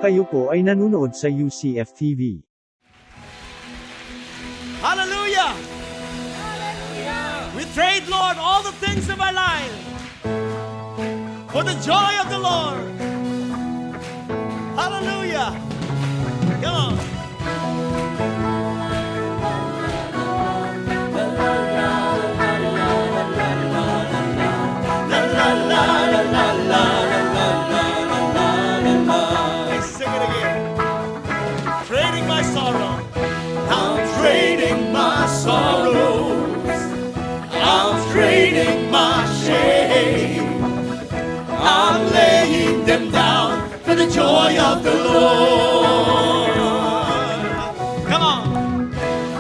Kayo po ay nanonood sa UCF TV. Hallelujah! We trade, Lord, all the things of our life for the joy of the Lord. Hallelujah! Come on. Let's sing it again. Trading my sorrow. I'm trading my sorrows. I'm trading my shame. I'm laying them down for the joy of the Lord. Come on.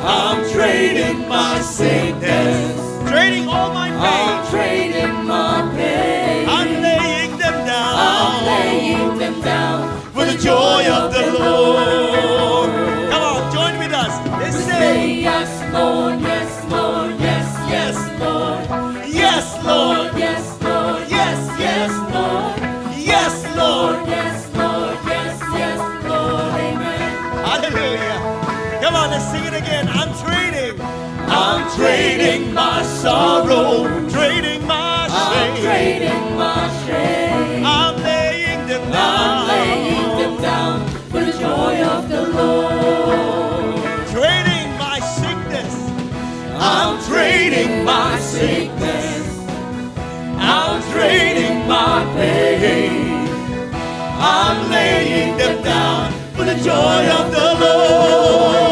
I'm trading my sickness. Trading all my pain. I'm trading my pain. I'm laying them down. I'm laying them down for the joy of the Lord. Come on, join with us. Let's Say say, yes, Lord, yes, Lord, yes, yes, Lord. yes, Lord. Yes, Lord, Yes, yes, Lord. yes, Lord. Yes, Lord, yes, yes, Lord. Amen. Hallelujah. Come on, let's sing it again. I'm trading my sorrow, trading my I'm shame. trading my shame. I'm laying them down. I'm laying them down for the joy of the Lord. Trading my sickness. I'm trading my sickness. I'm trading my pain. I'm laying them down for the joy of the Lord.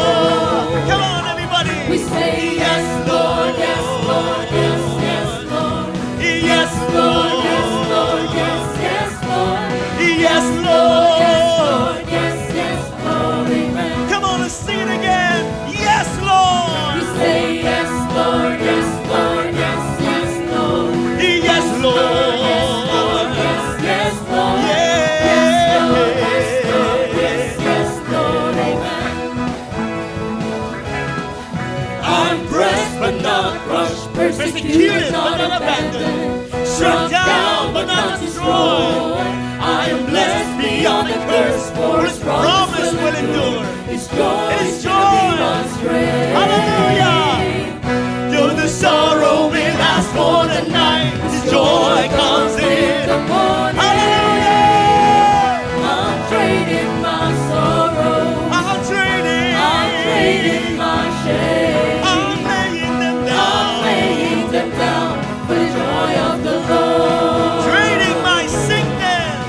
Come on, everybody. We say yes, Lord, yes, Lord, yes, yes, Lord. Yes, Lord. Yes, Lord, yes, yes, Lord. Yes, Yes, Lord. Lord, yes, yes, Lord, amen. Come on, let's sing it again. Yes, Lord. We say yes, Lord, yes, Lord, yes, yes, Lord. Yes, Lord. Yes, yes, Lord. Yeah. Yes, Lord, yes, Lord, yes, yes, Lord, amen. I'm pressed but not crushed, persecuted but not abandoned, struck down but not destroyed. I am blessed beyond a curse, for His promise will endure. His joy His is gonna be joy. my strength. Hallelujah. Though the sorrow may last for the night, His joy comes in the morning. Hallelujah. I'm trading my sorrow. I'm trading my shame. I'm laying them I'm down. laying them down for the joy of the Lord. Trading my sickness.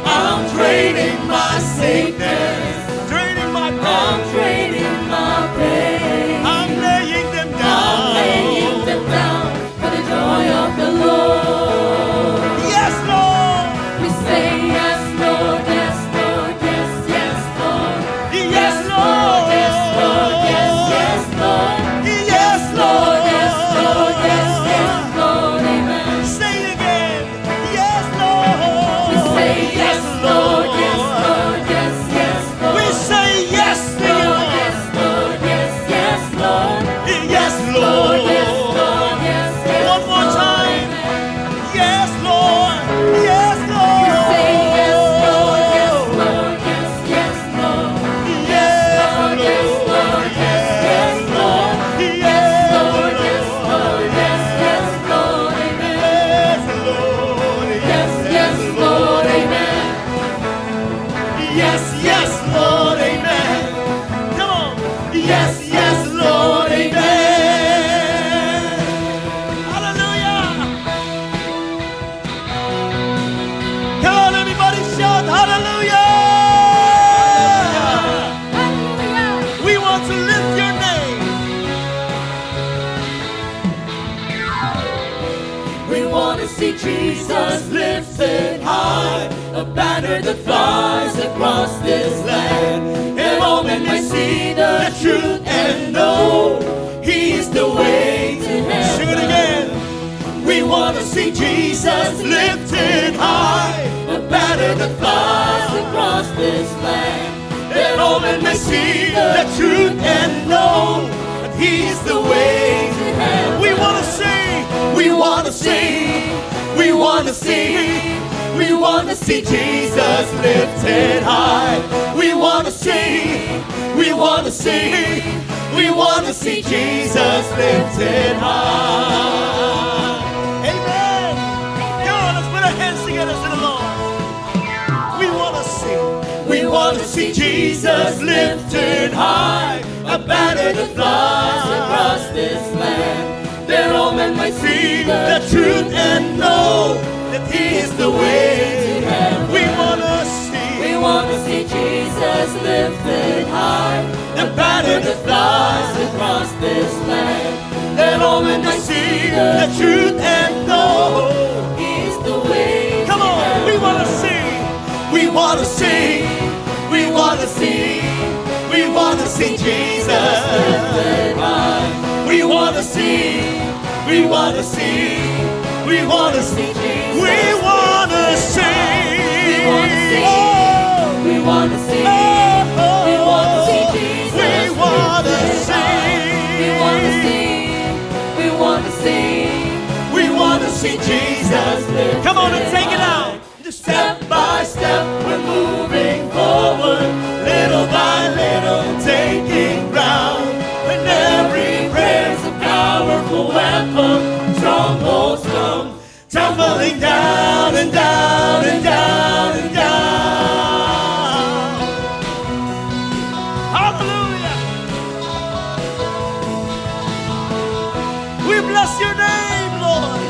I'm trading my sickness. Trading my I'm pain. trading my pain. I'm laying them I'm down. laying them down for the joy of the Lord. Yes, Lord. We say yes, Lord, yes, Lord, yes, yes, Lord. Yes, Lord. Yes, Lord, yes, yes, Lord. Yes, Lord, yes, Lord, yes, yes, Lord. Lord, amen. Say it again. Yes, Lord. We say yes, Lord, yes, Lord, yes, yes, Lord. We say yes to Lord, you. yes, Lord, yes, yes, Lord. Yes, Lord, yes, Lord. Lord, yes, yes, One more Lord, time. amen. Yes, Lord. Yes, Lord. We say yes, Lord, yes, Lord, yes, yes, Lord. Yes, Lord, yes, Lord, yes, yes, Lord. Yes, Lord, yes, Lord, yes, yes, Lord, amen. Yes, Lord. Yes, yes, Lord, amen. Yes, yes, Lord, amen. Come on. Yes, yes, Lord, amen. Hallelujah. Come on, everybody shout hallelujah. Hallelujah. We want to lift your name. We want to see Jesus lifted high, a banner that flies across this land, and all men may see the truth and know He is the way to heaven. Sing it again. We want to see Jesus lifted high, a banner that flies across this land, and all men may see the truth and know that He's the way to heaven. We want to sing. We want to sing, we want to sing, We want to see Jesus lifted high. We want to see, we want to see, we want to see Jesus lifted high. Amen. Come on, let's put our hands together to the Lord. We want to see, we want to see Jesus lifted high. A banner that flies across this land, that all men might see the truth and know that He is the way to heaven. We want to see Jesus lifted high. The banner that flies across this land, that all men might see the truth and know He is the way. Come on, we want to see, we want to see, we want to see, we want to see Jesus lifted high. We want to see, we want to see, we want to see Jesus. We want to see, we want to see, we want to see Jesus. We want to see, we want to see, we want to see, we want to see Jesus. Come on and take it out. Step by step, we're moving forward, little by little, taking ground. And every prayer's a powerful weapon. Strongholds come tumbling down and down and down and down. Hallelujah! We bless your name, Lord.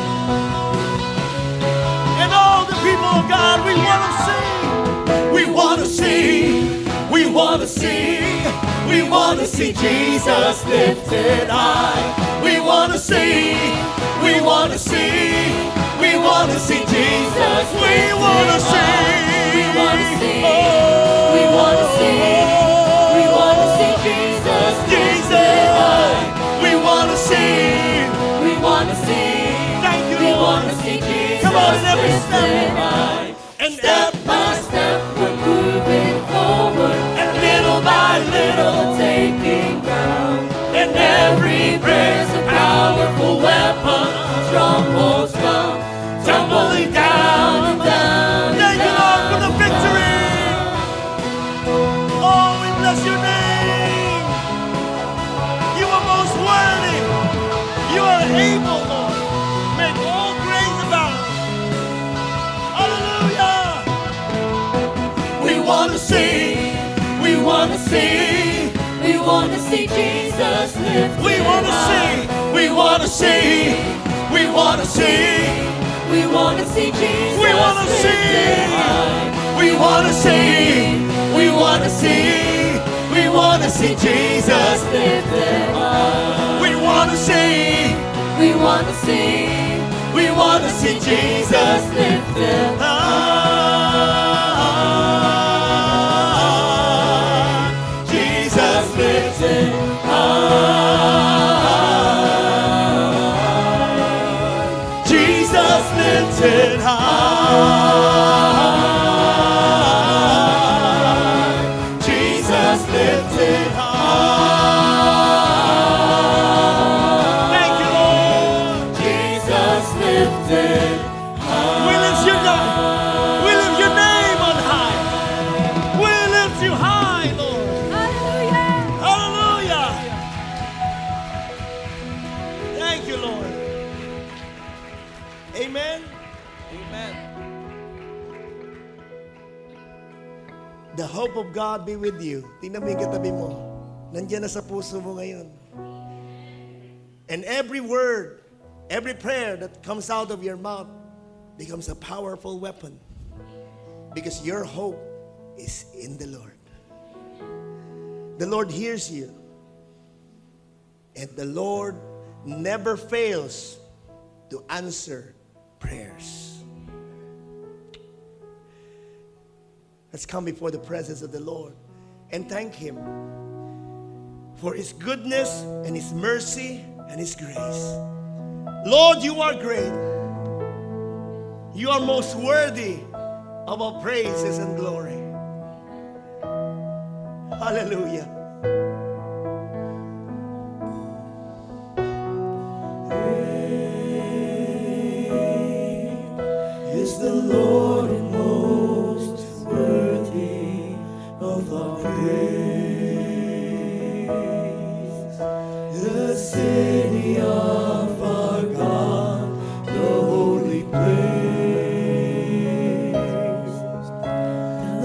And all the people of God, we want to see, we want to see, we want to see, we want to see Jesus lifted high. We want to see, we want to see, we want to see Jesus. We want to see, we want to see, we want to see, we want to see Jesus lifted high. We want to see, we want to see, thank you, we Lord. want to see Jesus. Come on, in every step, lifted high. and Step by step, we're moving forward, and little by little, taking ground. and every Prayer's a powerful weapon. Strongholds come tumbling down and down. Thank you, Lord, for the victory. Oh, we bless your name. You are most worthy. You are able, Lord. Make all grace abound. Hallelujah. We want to see. We want to see. We want to see Jesus lifted We want to high. see. We want to see. We want to see. We want to see Jesus We want to see. lifted high. We want to see. We want to see. We want to see Jesus. Lifted high. We want to see. We want to see We want to see Jesus. lifted high. Jesus lifted high. Jesus lifted high. Jesus lifted high. Thank you, Lord. Jesus lifted We lift you up. We lift your name on high. We lift you high, Lord. Hallelujah. Thank you, Lord. Amen. Amen. The hope of God be with you. Tingnan mo yung katabi mo. Nandiyan na sa puso mo ngayon. And every word, every prayer that comes out of your mouth becomes a powerful weapon. Because your hope is in the Lord. The Lord hears you. And the Lord never fails to answer prayers. Let's come before the presence of the Lord and thank Him for His goodness and His mercy and His grace. Lord, you are great. You are most worthy of our praises and glory. Hallelujah. is the Lord and most worthy of our praise. The city of our God, the holy place,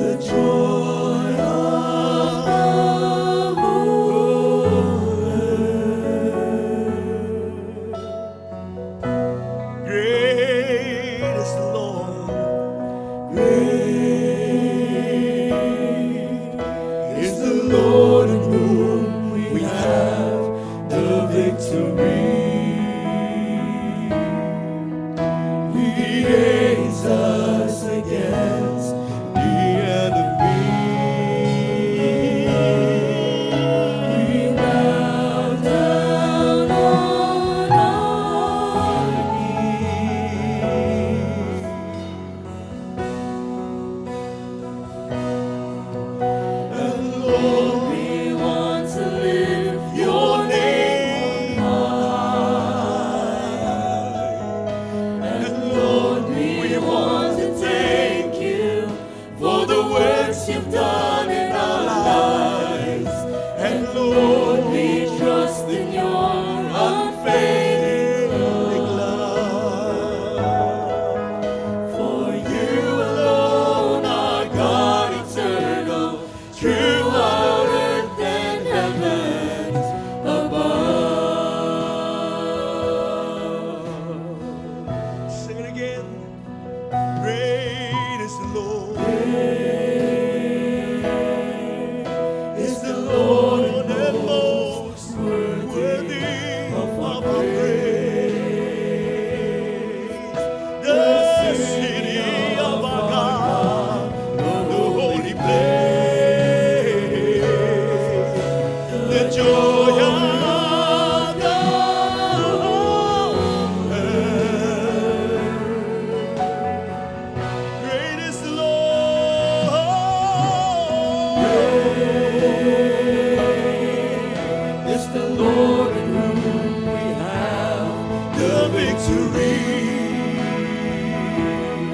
the joy of the ruler. Great is the Lord, great is the Lord in whom we have the victory. He aids us against the enemy. We bow down on our knees. And Lord, we want to lift your name on high. And Lord, we want to thank you for the works you've done in our lives. And Lord, we trust in your unfailing love. For you alone are God eternal, true on earth and heavens above. Sing it again. Great is the Lord. Is the Lord and most worthy of our praise. The city of our God, the holy place, the joy of the earth. Great is the Lord. It's the Lord in whom we have the victory.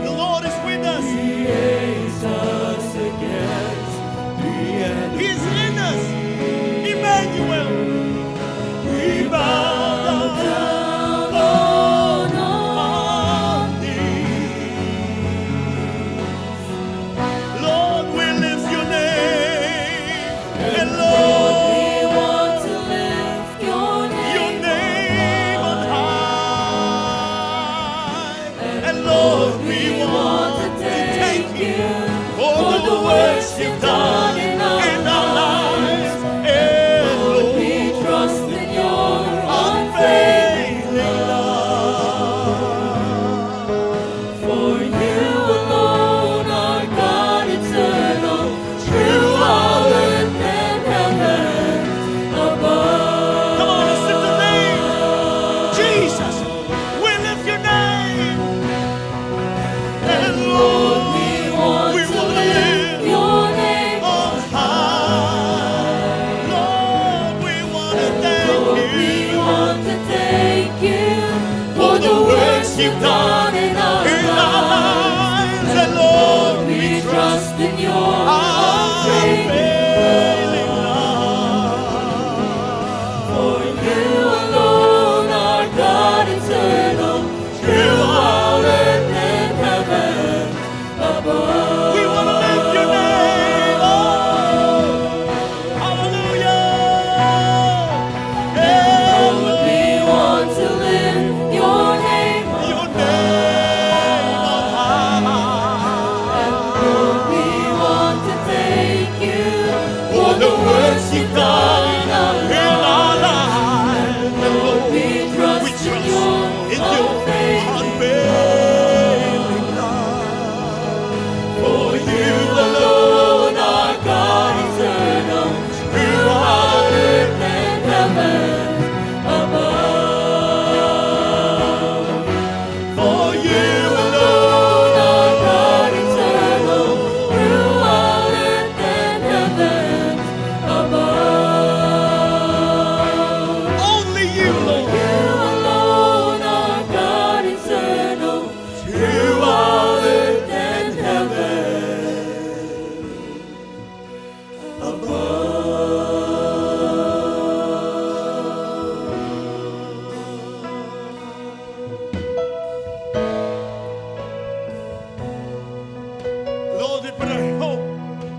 The Lord is with us. He aids us against the enemy. He is in us. Emmanuel. We bow down on our knees. Lord, we lift your name. And Lord, we want to lift your name on high. And Lord, we want to thank you for the works you've done in our lives. And Lord, we trust in your unfailing love. For you alone are God eternal, true on earth and heavens above. Come on, let's lift the name. Jesus, we lift your name.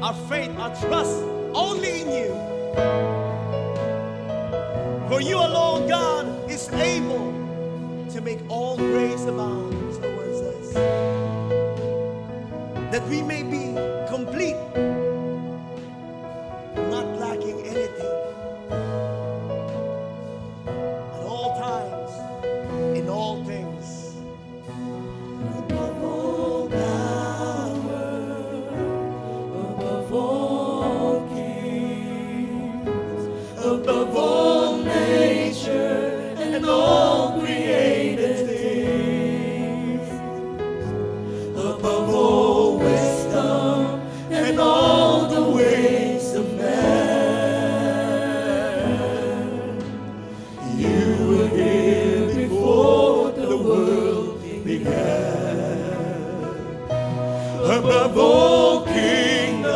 our faith, our trust only in you. For you alone, God, is able to make all grace abound, so the word says, that we may be complete, not lacking anything, at all times, in all things. Above all power, above all kings, above all nature and all created things, above all wisdom and all the ways of man. You were here before the world began. Above all kingdoms,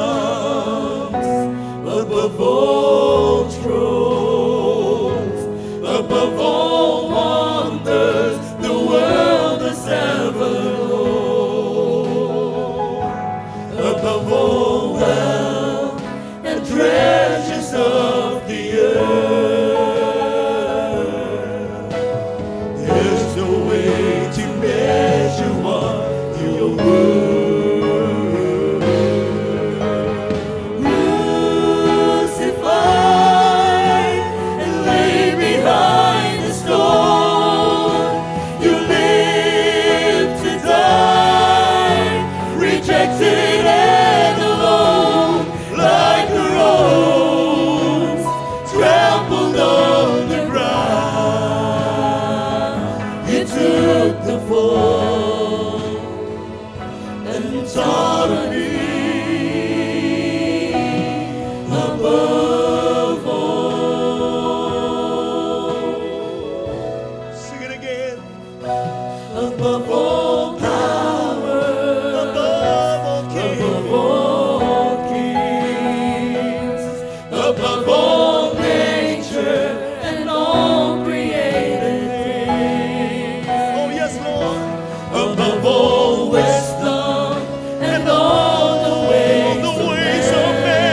above all thrones, above all wonders the world has ever known, above all wealth and treasures of the earth. There's no way to measure what you're worth. Crucified and laid behind the stone, you lived to die, rejected and alone, like a rose trampled on the ground. You took the fall and taught me above all. Sing it again. Above all power, above all kings, above all nature and all created things. Oh yes, Lord. Above all wisdom and all the ways of man.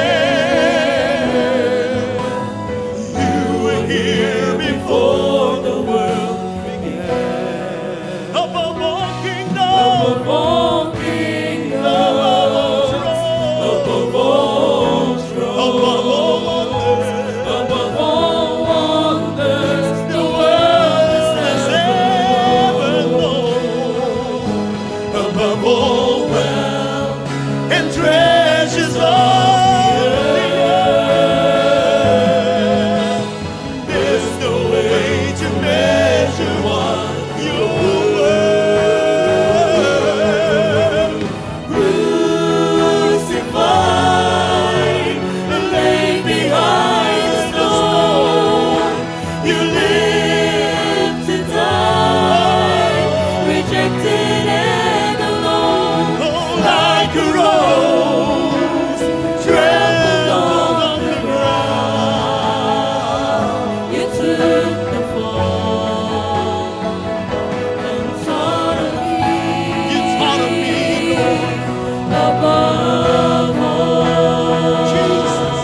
You were here before the world began. Above all kingdoms, above all kingdoms, above all thrones, above all wonders the world has ever known, above all wealth and treasures of the earth. There's no way to measure what you're worth. Crucified and laid behind the stone, you lived to die, rejected and alone, like a rose trampled on the ground. You took the fall and taught me. You taught me, Lord, above all. Jesus.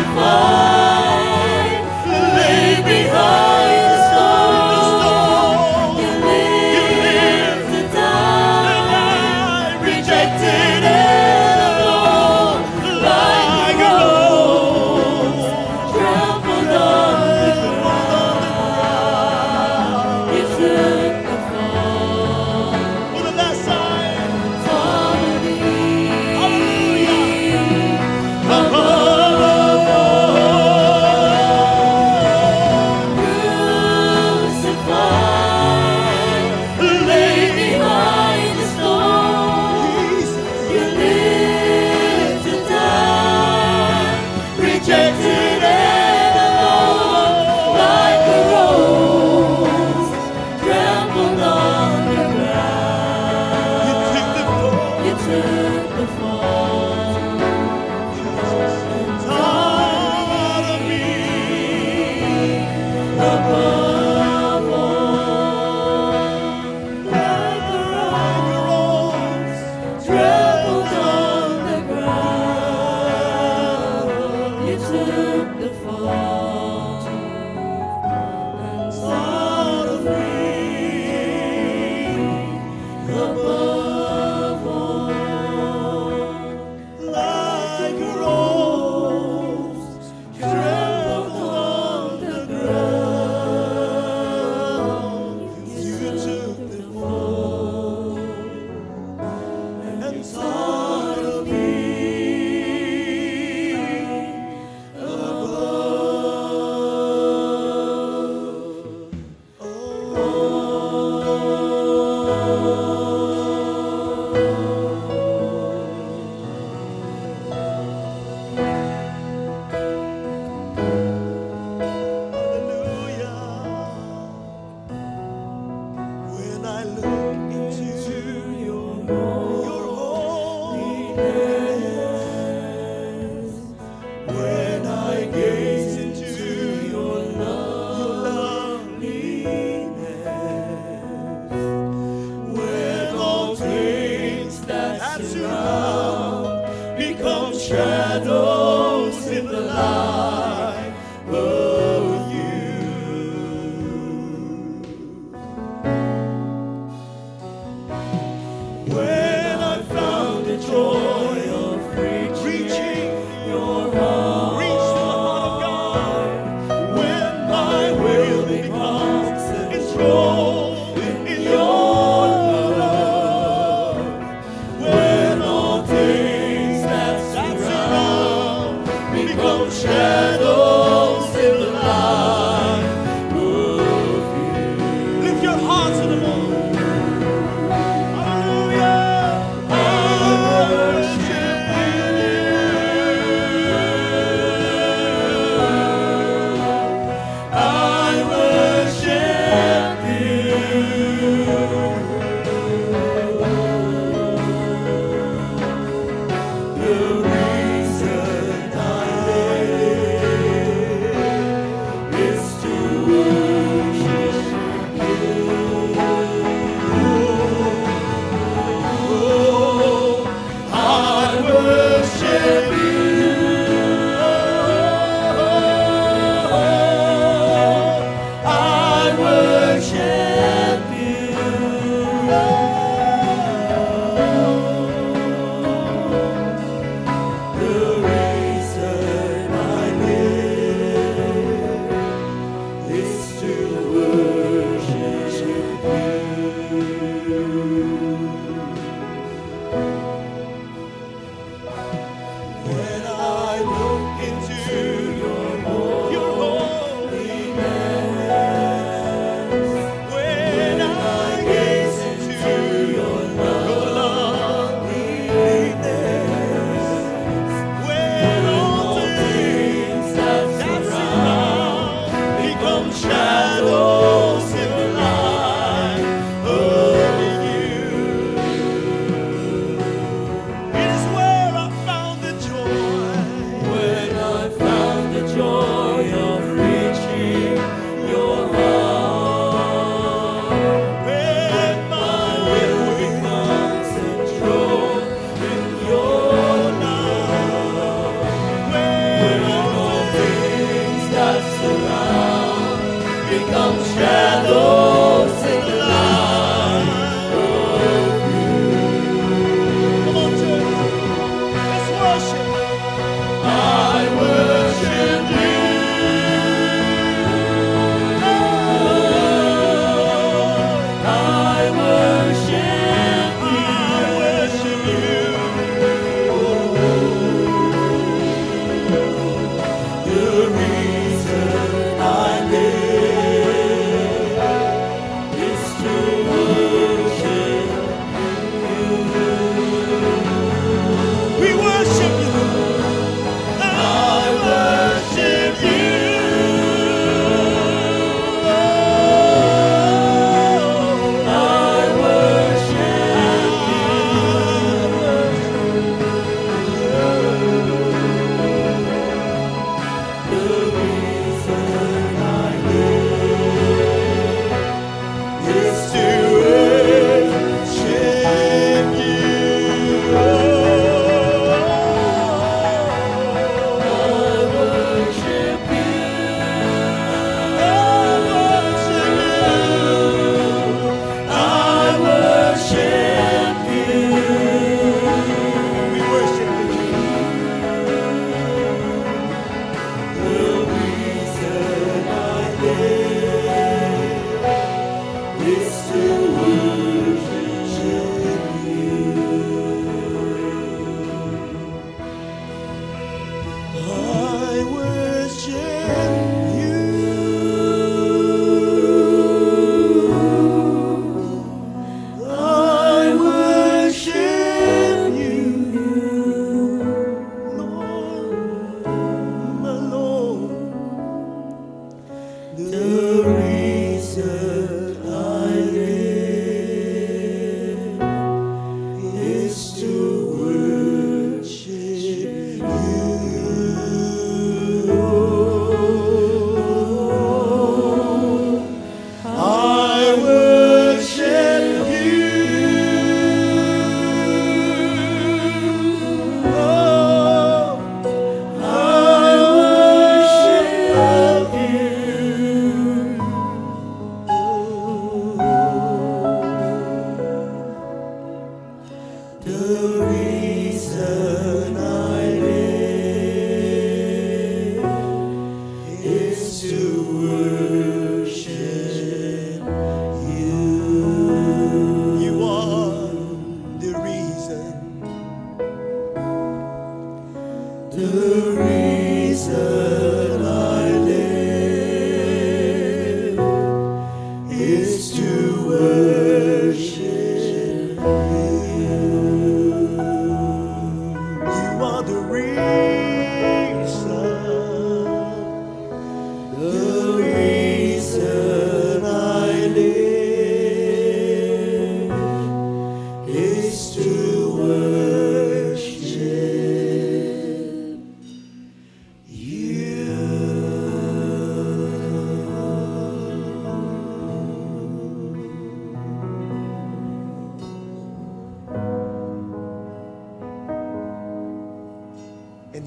Crucified, laid behind the stone, you lived to die, I look into your holiness, when I gaze into your loveliness, when all things that surround become shadows in the light of you. When I found the joy of reaching your heart, reach the heart of God. When my will becomes enthroned in your love. When all things that surround become shadows in the light of you. Lift your hearts to the Lord. Hallelujah. I worship you. I worship you. The reason I live is to worship you.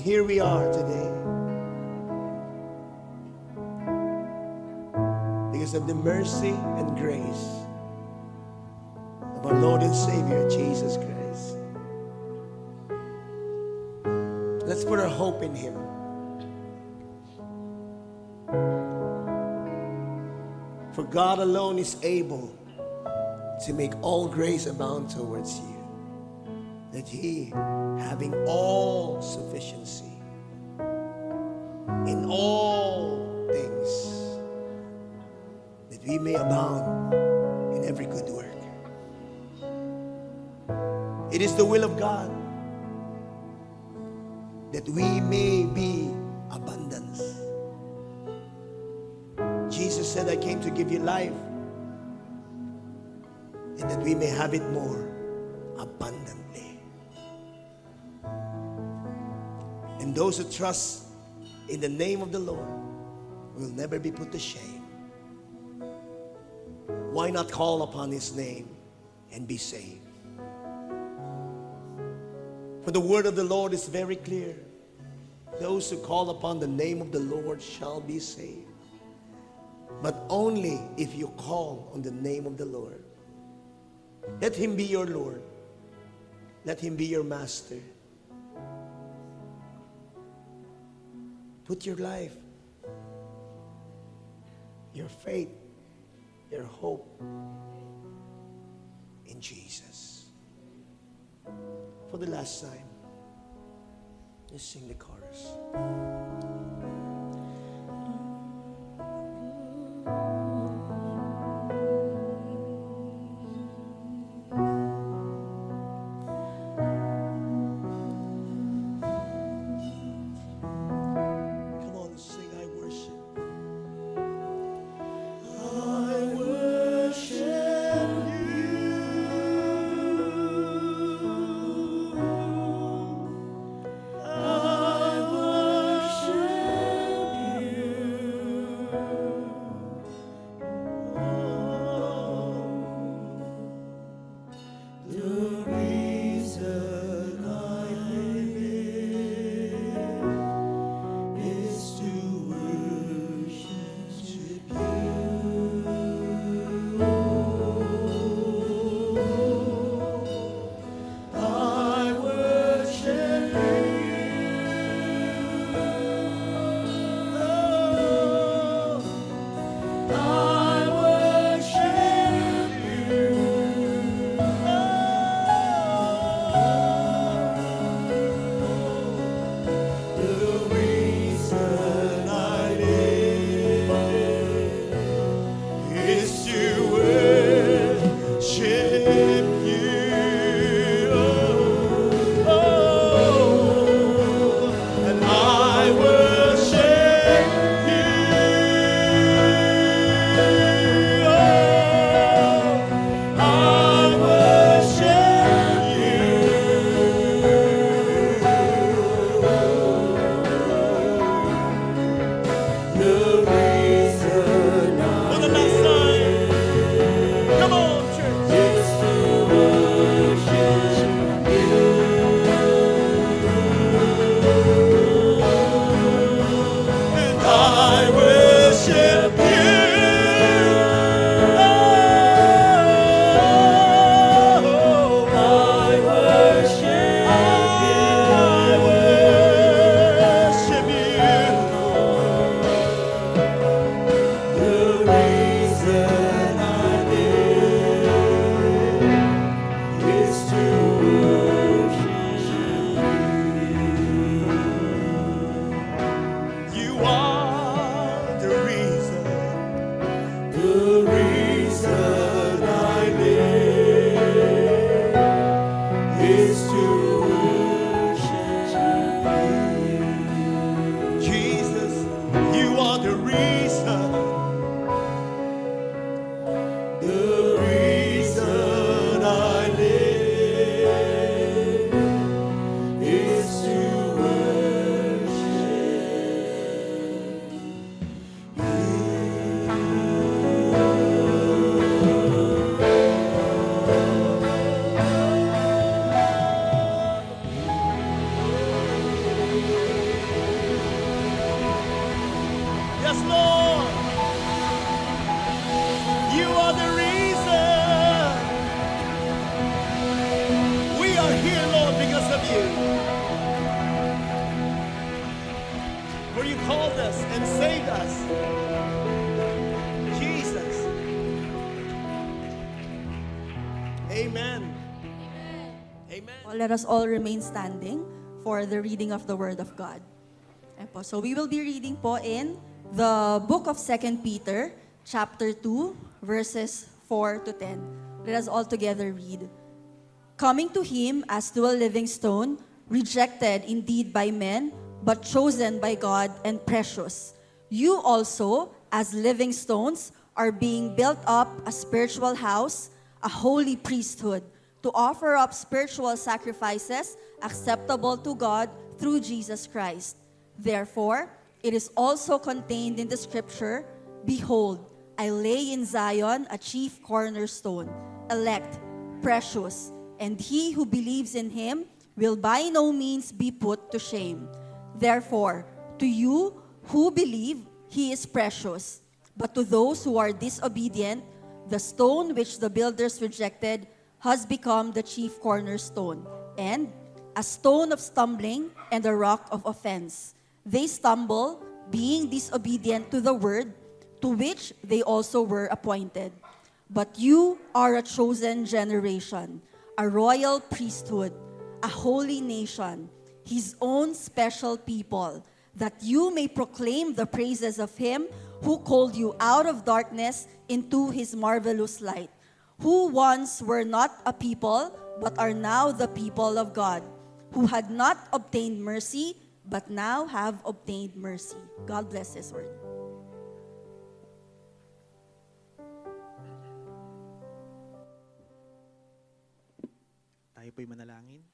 here we are today because of the mercy and grace of our Lord and Savior, Jesus Christ. Let's put our hope in Him. For God alone is able to make all grace abound towards you, that He, having all sufficiency in all things, that we may abound in every good work. It is the will of God that we may be abundance. Jesus said, I came to give you life, and that we may have it more abundantly. And those who trust in the name of the Lord will never be put to shame. Why not call upon His name and be saved? For the word of the Lord is very clear. Those who call upon the name of the Lord shall be saved. But only if you call on the name of the Lord. Let Him be your Lord. Let Him be your master. Put your life, your faith, your hope in Jesus. For the last time, let's sing the chorus. Come on, sing, I worship. I worship you. I worship Amen. Amen. Well, let us all remain standing for the reading of the Word of God. Ayan po. So we will be reading po in the book of 2 Peter, chapter 2, verses 4 to 10. Let us all together read. Coming to him as to a living stone, rejected indeed by men, but chosen by God and precious. You also, as living stones, are being built up a spiritual house, a holy priesthood, to offer up spiritual sacrifices acceptable to God through Jesus Christ. Therefore, it is also contained in the scripture, Behold, I lay in Zion a chief cornerstone, elect, precious, and he who believes in him will by no means be put to shame. Therefore, to you who believe, he is precious. But to those who are disobedient, the stone which the builders rejected has become the chief cornerstone, and a stone of stumbling and a rock of offense. They stumble, being disobedient to the word, to which they also were appointed. But you are a chosen generation, a royal priesthood, a holy nation, his own special people, that you may proclaim the praises of him who called you out of darkness into his marvelous light, who once were not a people, but are now the people of God, who had not obtained mercy, but now have obtained mercy. God bless his word. Tayo po'y manalangin.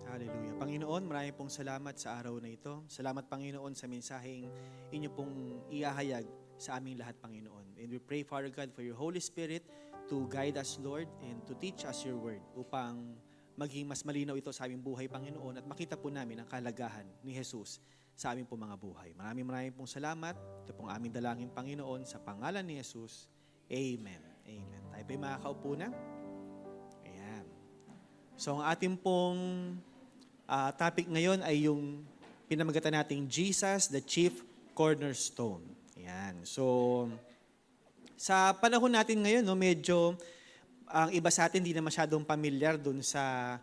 Hallelujah. Panginoon, marami pong salamat sa araw na ito. Salamat, Panginoon, sa mensaheng inyo pong iahayag sa aming lahat, Panginoon. And we pray, Father God, for your Holy Spirit to guide us, Lord, and to teach us your word upang maging mas malinaw ito sa aming buhay, Panginoon, at makita po namin ang kalagahan ni Jesus sa aming pong mga buhay. Maraming pong salamat. Ito pong aming dalangin, Panginoon, sa pangalan ni Jesus. Amen. Amen. Tayo po'y makakaupo na. Ayan. So, ang ating pong topic ngayon ay yung pinamagatan nating Jesus, the Chief Cornerstone. Ayan. So, sa panahon natin ngayon, no, medyo ang iba sa atin hindi na masyadong familiar dun sa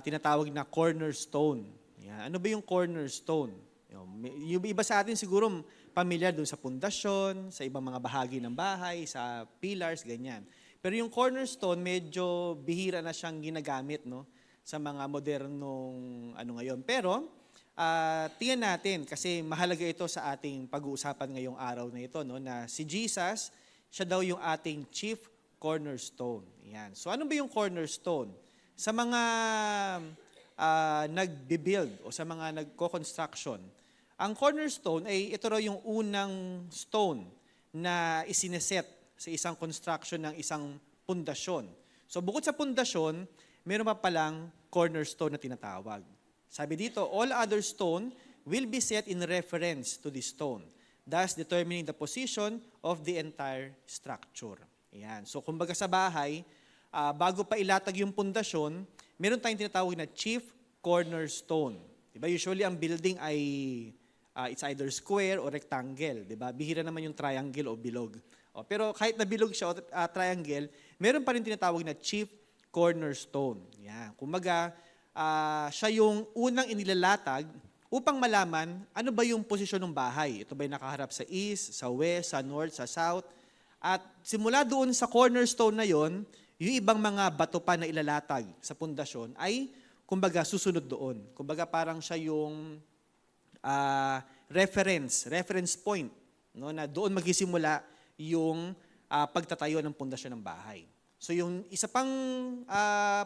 tinatawag na cornerstone. Ayan. Ano ba yung cornerstone? Yung iba sa atin siguro familiar dun sa pundasyon, sa ibang mga bahagi ng bahay, sa pillars, ganyan. Pero yung cornerstone, medyo bihira na siyang ginagamit, no, sa mga modernong ngayon. Pero, tingnan natin, kasi mahalaga ito sa ating pag-uusapan ngayong araw na ito, no, na si Jesus, siya daw yung ating chief cornerstone. Yan. So, ano ba yung cornerstone? Sa mga nagbe-build o sa mga nagko-construction, ang cornerstone ay ito raw yung unang stone na isineset sa isang construction ng isang pundasyon. So bukod sa pundasyon, meron pa palang cornerstone na tinatawag. Sabi dito, all other stone will be set in reference to this stone, thus determining the position of the entire structure. Ayan. So kumbaga sa bahay, bago pa ilatag yung pundasyon, meron tayong tinatawag na chief cornerstone. Diba? Usually ang building ay it's either square or rectangle. Diba? Bihira naman yung triangle o bilog. Pero kahit na bilog siya o triangle, meron pa rin tinatawag na chief cornerstone. Yan. Kumbaga, siya yung unang inilalatag upang malaman ano ba yung posisyon ng bahay. Ito ba yung nakaharap sa east, sa west, sa north, sa south. At simula doon sa cornerstone na yon, yung ibang mga bato pa na ilalatag sa pundasyon ay kumbaga susunod doon. Kumbaga parang siya yung reference point, no, na doon magsisimula yung pagtatayo ng pundasyon ng bahay. So yung isa pang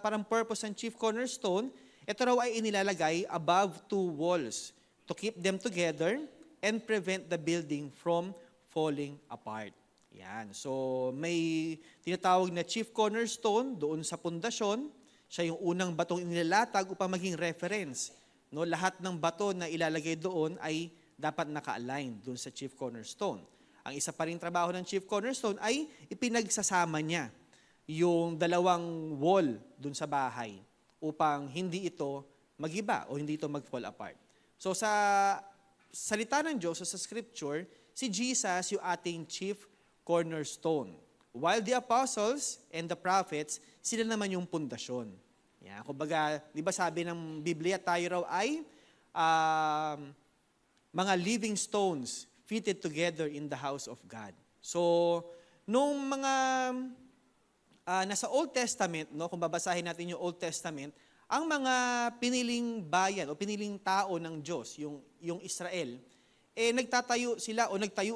parang purpose ng chief cornerstone, ito raw ay inilalagay above two walls to keep them together and prevent the building from falling apart. Yan. So may tinatawag na chief cornerstone doon sa pundasyon. Siya yung unang batong inilatag upang maging reference. No, lahat ng bato na ilalagay doon ay dapat naka-align doon sa chief cornerstone. Ang isa pa rin trabaho ng chief cornerstone ay ipinagsasama niya yung dalawang wall doon sa bahay upang hindi ito mag-iba o hindi ito mag-fall apart. So sa salita ng Diyos, sa scripture, si Jesus yung ating chief cornerstone. While the apostles and the prophets, sila naman yung pundasyon. Yan. Kumbaga, di ba sabi ng Biblia, tayo raw ay mga living stones fitted together in the house of God. So, nung mga nasa Old Testament, no, kung babasahin natin yung Old Testament, ang mga piniling bayan o piniling tao ng Diyos, yung Israel, nagtayo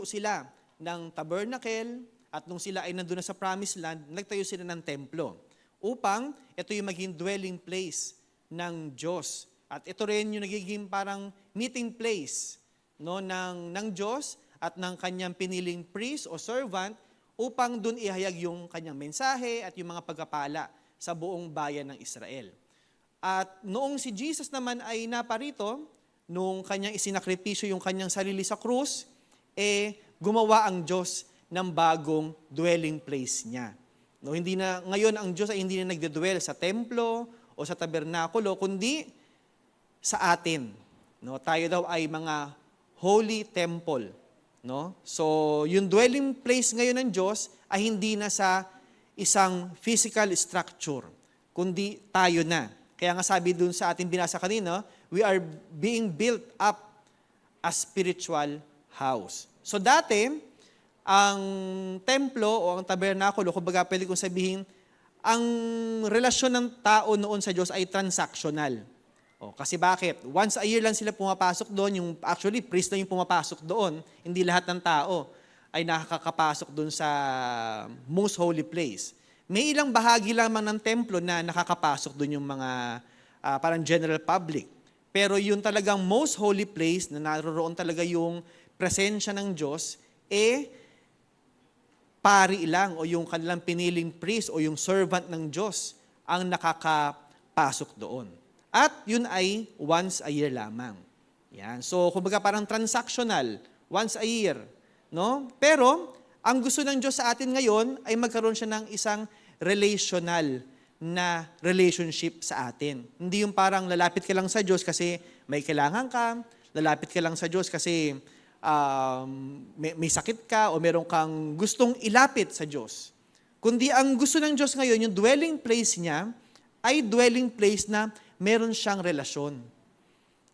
sila ng tabernacle, at nung sila ay nandun na sa Promised Land, nagtayo sila ng templo upang ito yung maging dwelling place ng Diyos. At ito rin yung nagiging parang meeting place, no, ng Diyos at ng kanyang piniling priest o servant upang dun ihayag yung kanyang mensahe at yung mga pagpapala sa buong bayan ng Israel. At noong si Jesus naman ay naparito, nung kanyang isinakripisyo yung kanyang sarili sa krus, gumawa ang Diyos ng bagong dwelling place niya. No, hindi na, ngayon ang Diyos ay hindi na nagdedwell sa templo o sa tabernakulo, kundi sa atin. No, tayo daw ay mga holy temple. No? So, yung dwelling place ngayon ng Diyos ay hindi na sa isang physical structure, kundi tayo na. Kaya nga sabi dun sa ating binasa kanina, we are being built up as spiritual house. So dati, ang templo o ang tabernakulo, kumbaga pwede kong sabihin, ang relasyon ng tao noon sa Diyos ay transactional. Kasi bakit? Once a year lang sila pumapasok doon, actually priest na yung pumapasok doon, hindi lahat ng tao ay nakakapasok doon sa most holy place. May ilang bahagi lamang ng templo na nakakapasok doon yung mga parang general public. Pero yung talagang most holy place na naroon talaga yung presensya ng Diyos, pari lang o yung kanilang piniling priest o yung servant ng Diyos ang nakakapasok doon. At yun ay once a year lamang. Yan. So, kumbaga parang transactional, once a year. No? Pero, ang gusto ng Diyos sa atin ngayon ay magkaroon siya ng isang relational na relationship sa atin. Hindi yung parang lalapit ka lang sa Diyos kasi may kailangan ka, lalapit ka lang sa Diyos kasi may sakit ka o meron kang gustong ilapit sa Diyos. Kundi ang gusto ng Diyos ngayon, yung dwelling place niya, ay dwelling place na meron siyang relasyon.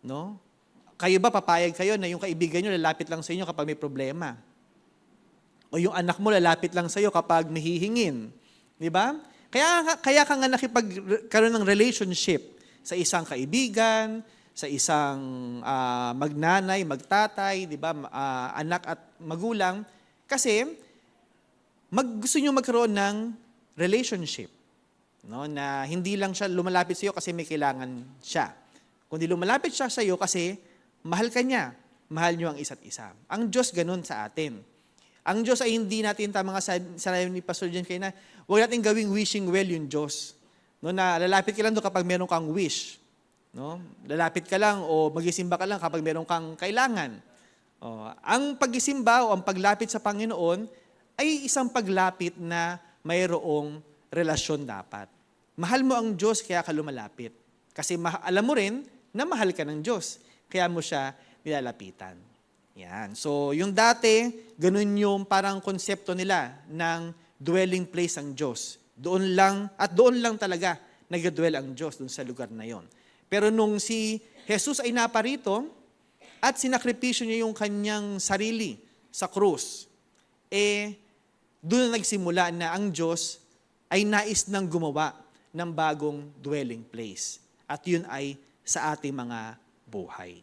No? Kayo ba, papayag kayo na yung kaibigan nyo lalapit lang sa inyo kapag may problema? O yung anak mo lalapit lang sa iyo kapag nahihingin? Di ba? Kaya ka nga nakipagkaroon ng relationship sa isang kaibigan, sa isang magnanay, magtatay, di ba, anak at magulang, kasi gusto nyo magkaroon ng relationship, no, na hindi lang siya lumalapit sa iyo kasi may kailangan siya, kundi lumalapit siya sa iyo kasi mahal ka niya, mahal nyo ang isa't isa. Ang Diyos ganun sa atin. Ang Diyos ay hindi natin mga sanayin ni Pastor Jen kayo na huwag natin gawing wishing well yung Diyos. No, na lalapit ka lang doon kapag meron kang wish. No? Lalapit ka lang o magisimba ka lang kapag meron kang kailangan. Ang pagisimba o ang paglapit sa Panginoon ay isang paglapit na mayroong relasyon dapat. Mahal mo ang Diyos kaya ka lumalapit. Kasi alam mo rin na mahal ka ng Diyos. Kaya mo siya nilalapitan. Yan. So, yung dati, ganun yung parang konsepto nila ng dwelling place ang Diyos. Doon lang talaga nag-dwell ang Diyos doon sa lugar na yon. Pero nung si Jesus ay naparito at sinakripisyo niya yung kanyang sarili sa krus, doon na nagsimula na ang Diyos ay nais nang gumawa ng bagong dwelling place. At yun ay sa ating mga buhay.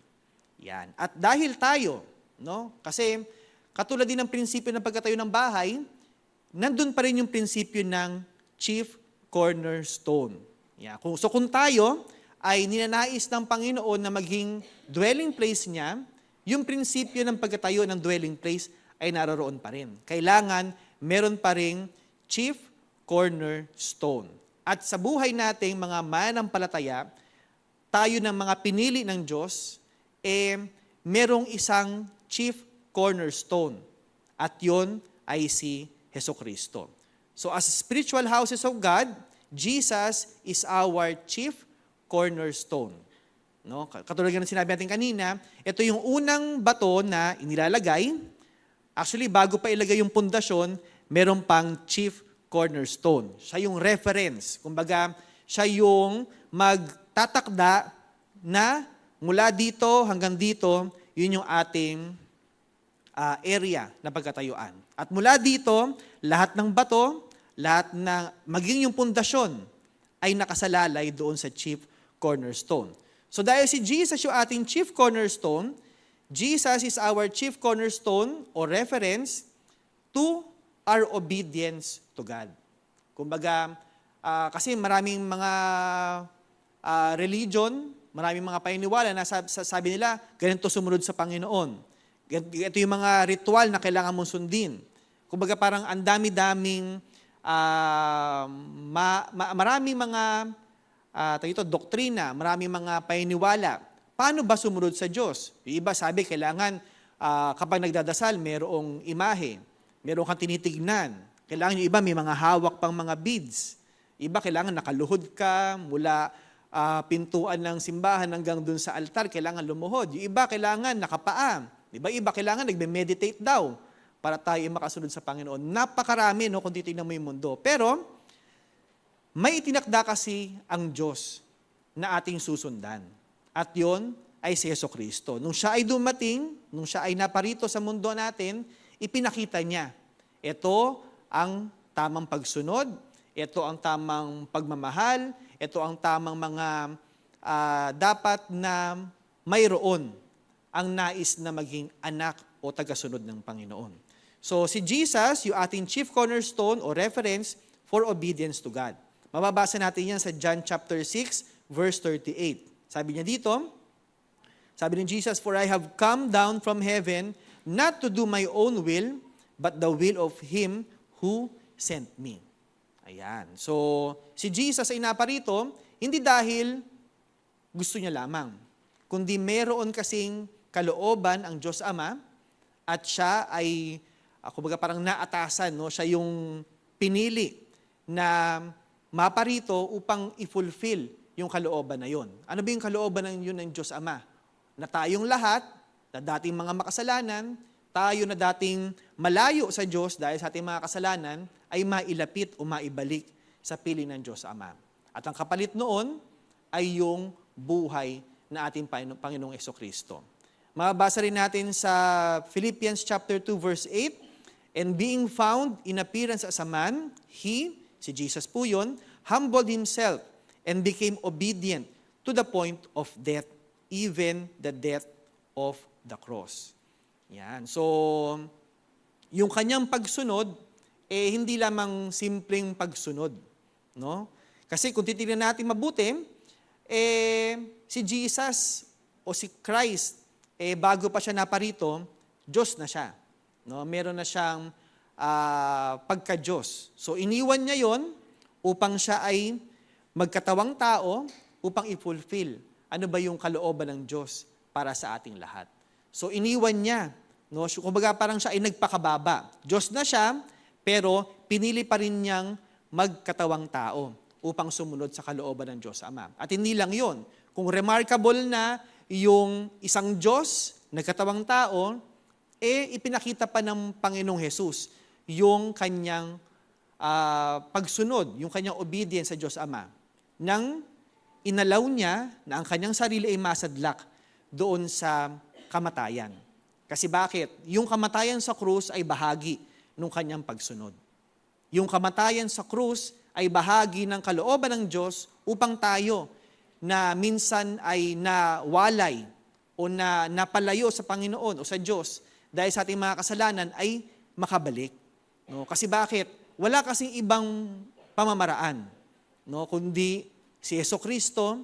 Yan. At dahil tayo, no? Kasi katulad din ng prinsipyo ng pagkatayo ng bahay, nandun pa rin yung prinsipyo ng chief cornerstone. Yan. So kung tayo ay ninanais ng Panginoon na maging dwelling place niya, yung prinsipyo ng pagkatayo ng dwelling place ay naroroon pa rin. Kailangan meron pa ring chief cornerstone. At sa buhay nating mga mananampalataya, tayo ng mga pinili ng Diyos, merong isang chief cornerstone. At yon ay si Jesucristo. So as spiritual houses of God, Jesus is our chief cornerstone. No? Katulad ng sinabi natin kanina, ito yung unang bato na inilalagay. Actually, bago pa ilagay yung pundasyon, meron pang chief cornerstone. Siya yung reference. Kumbaga, siya yung magtatakda na mula dito hanggang dito, yun yung ating area na pagkatayuan. At mula dito, lahat ng bato, lahat ng maging yung pundasyon ay nakasalalay doon sa chief cornerstone. So dahil si Jesus yung ating chief cornerstone, Jesus is our chief cornerstone or reference to our obedience to God. Kumbaga, kasi maraming mga religion, maraming mga paniniwala na sabi nila, ganito sumunod sa Panginoon. Ito yung mga ritual na kailangan mong sundin. Kumbaga parang ang dami-daming, maraming mga doktrina, maraming mga paniniwala. Paano ba sumunod sa Diyos? Yung iba sabi, kailangan kapag nagdadasal, mayroong imahe, mayroong kang tinitignan. Kailangan yung iba may mga hawak pang mga beads. Iba kailangan nakaluhod ka mula pintuan ng simbahan hanggang dun sa altar, kailangan lumuhod. Yung iba kailangan nakapaa. Iba kailangan nagme-meditate daw para tayo makasunod sa Panginoon. Napakarami kung titignan mo yung mundo. Pero may itinakda kasi ang Diyos na ating susundan. At yon ay si Jesucristo. Nung siya ay dumating, nung siya ay naparito sa mundo natin, ipinakita niya. Ito ang tamang pagsunod, ito ang tamang pagmamahal, ito ang tamang mga dapat na mayroon ang nais na maging anak o tagasunod ng Panginoon. So si Jesus, yung ating chief cornerstone o reference for obedience to God. Mababasa natin yan sa John chapter 6, verse 38. Sabi niya dito, sabi ni Jesus, "For I have come down from heaven not to do my own will, but the will of Him who sent me." Ayan. So, si Jesus ay naparito, hindi dahil gusto niya lamang, kundi meron kasing kalooban ang Diyos Ama at siya ay, kumbaga parang naatasan, siya yung pinili na maparito upang i-fulfill yung kalooban na yun. Ano ba yung kalooban na yun ng Diyos Ama? Na tayong lahat, na dating mga makasalanan, tayo na dating malayo sa Diyos dahil sa ating mga kasalanan, ay mailapit o maibalik sa piling ng Diyos Ama. At ang kapalit noon ay yung buhay na ating Panginoong Jesucristo. Mababasa rin natin sa Philippians chapter 2 verse 8, "And being found in appearance as a man, He," si Jesus po yun, "humbled Himself and became obedient to the point of death, even the death of the cross." Yan. So, yung kanyang pagsunod, hindi lamang simpleng pagsunod. No? Kasi kung titignan natin mabuti, si Jesus o si Christ, bago pa siya naparito, Diyos na siya. No? Meron na siyang pagka-Diyos. So iniwan niya yon upang siya ay magkatawang tao, upang i-fulfill ano ba yung kalooban ng Diyos para sa ating lahat. So iniwan niya. No? Kumbaga parang siya ay nagpakababa. Diyos na siya, pero pinili pa rin niyang magkatawang tao upang sumunod sa kalooban ng Diyos Ama. At hindi lang yon. Kung remarkable na yung isang Diyos, nagkatawang tao, ipinakita pa ng Panginoong Jesus yung kanyang pagsunod, yung kanyang obedience sa Diyos Ama, nang inalaw niya na ang kanyang sarili ay masadlak doon sa kamatayan. Kasi bakit? Yung kamatayan sa krus ay bahagi ng kanyang pagsunod. Yung kamatayan sa krus ay bahagi ng kalooban ng Diyos upang tayo na minsan ay nawalay o na napalayo sa Panginoon o sa Diyos dahil sa ating mga kasalanan ay makabalik. No? Kasi bakit? Wala kasing ibang pamamaraan, no? Kundi si Jesucristo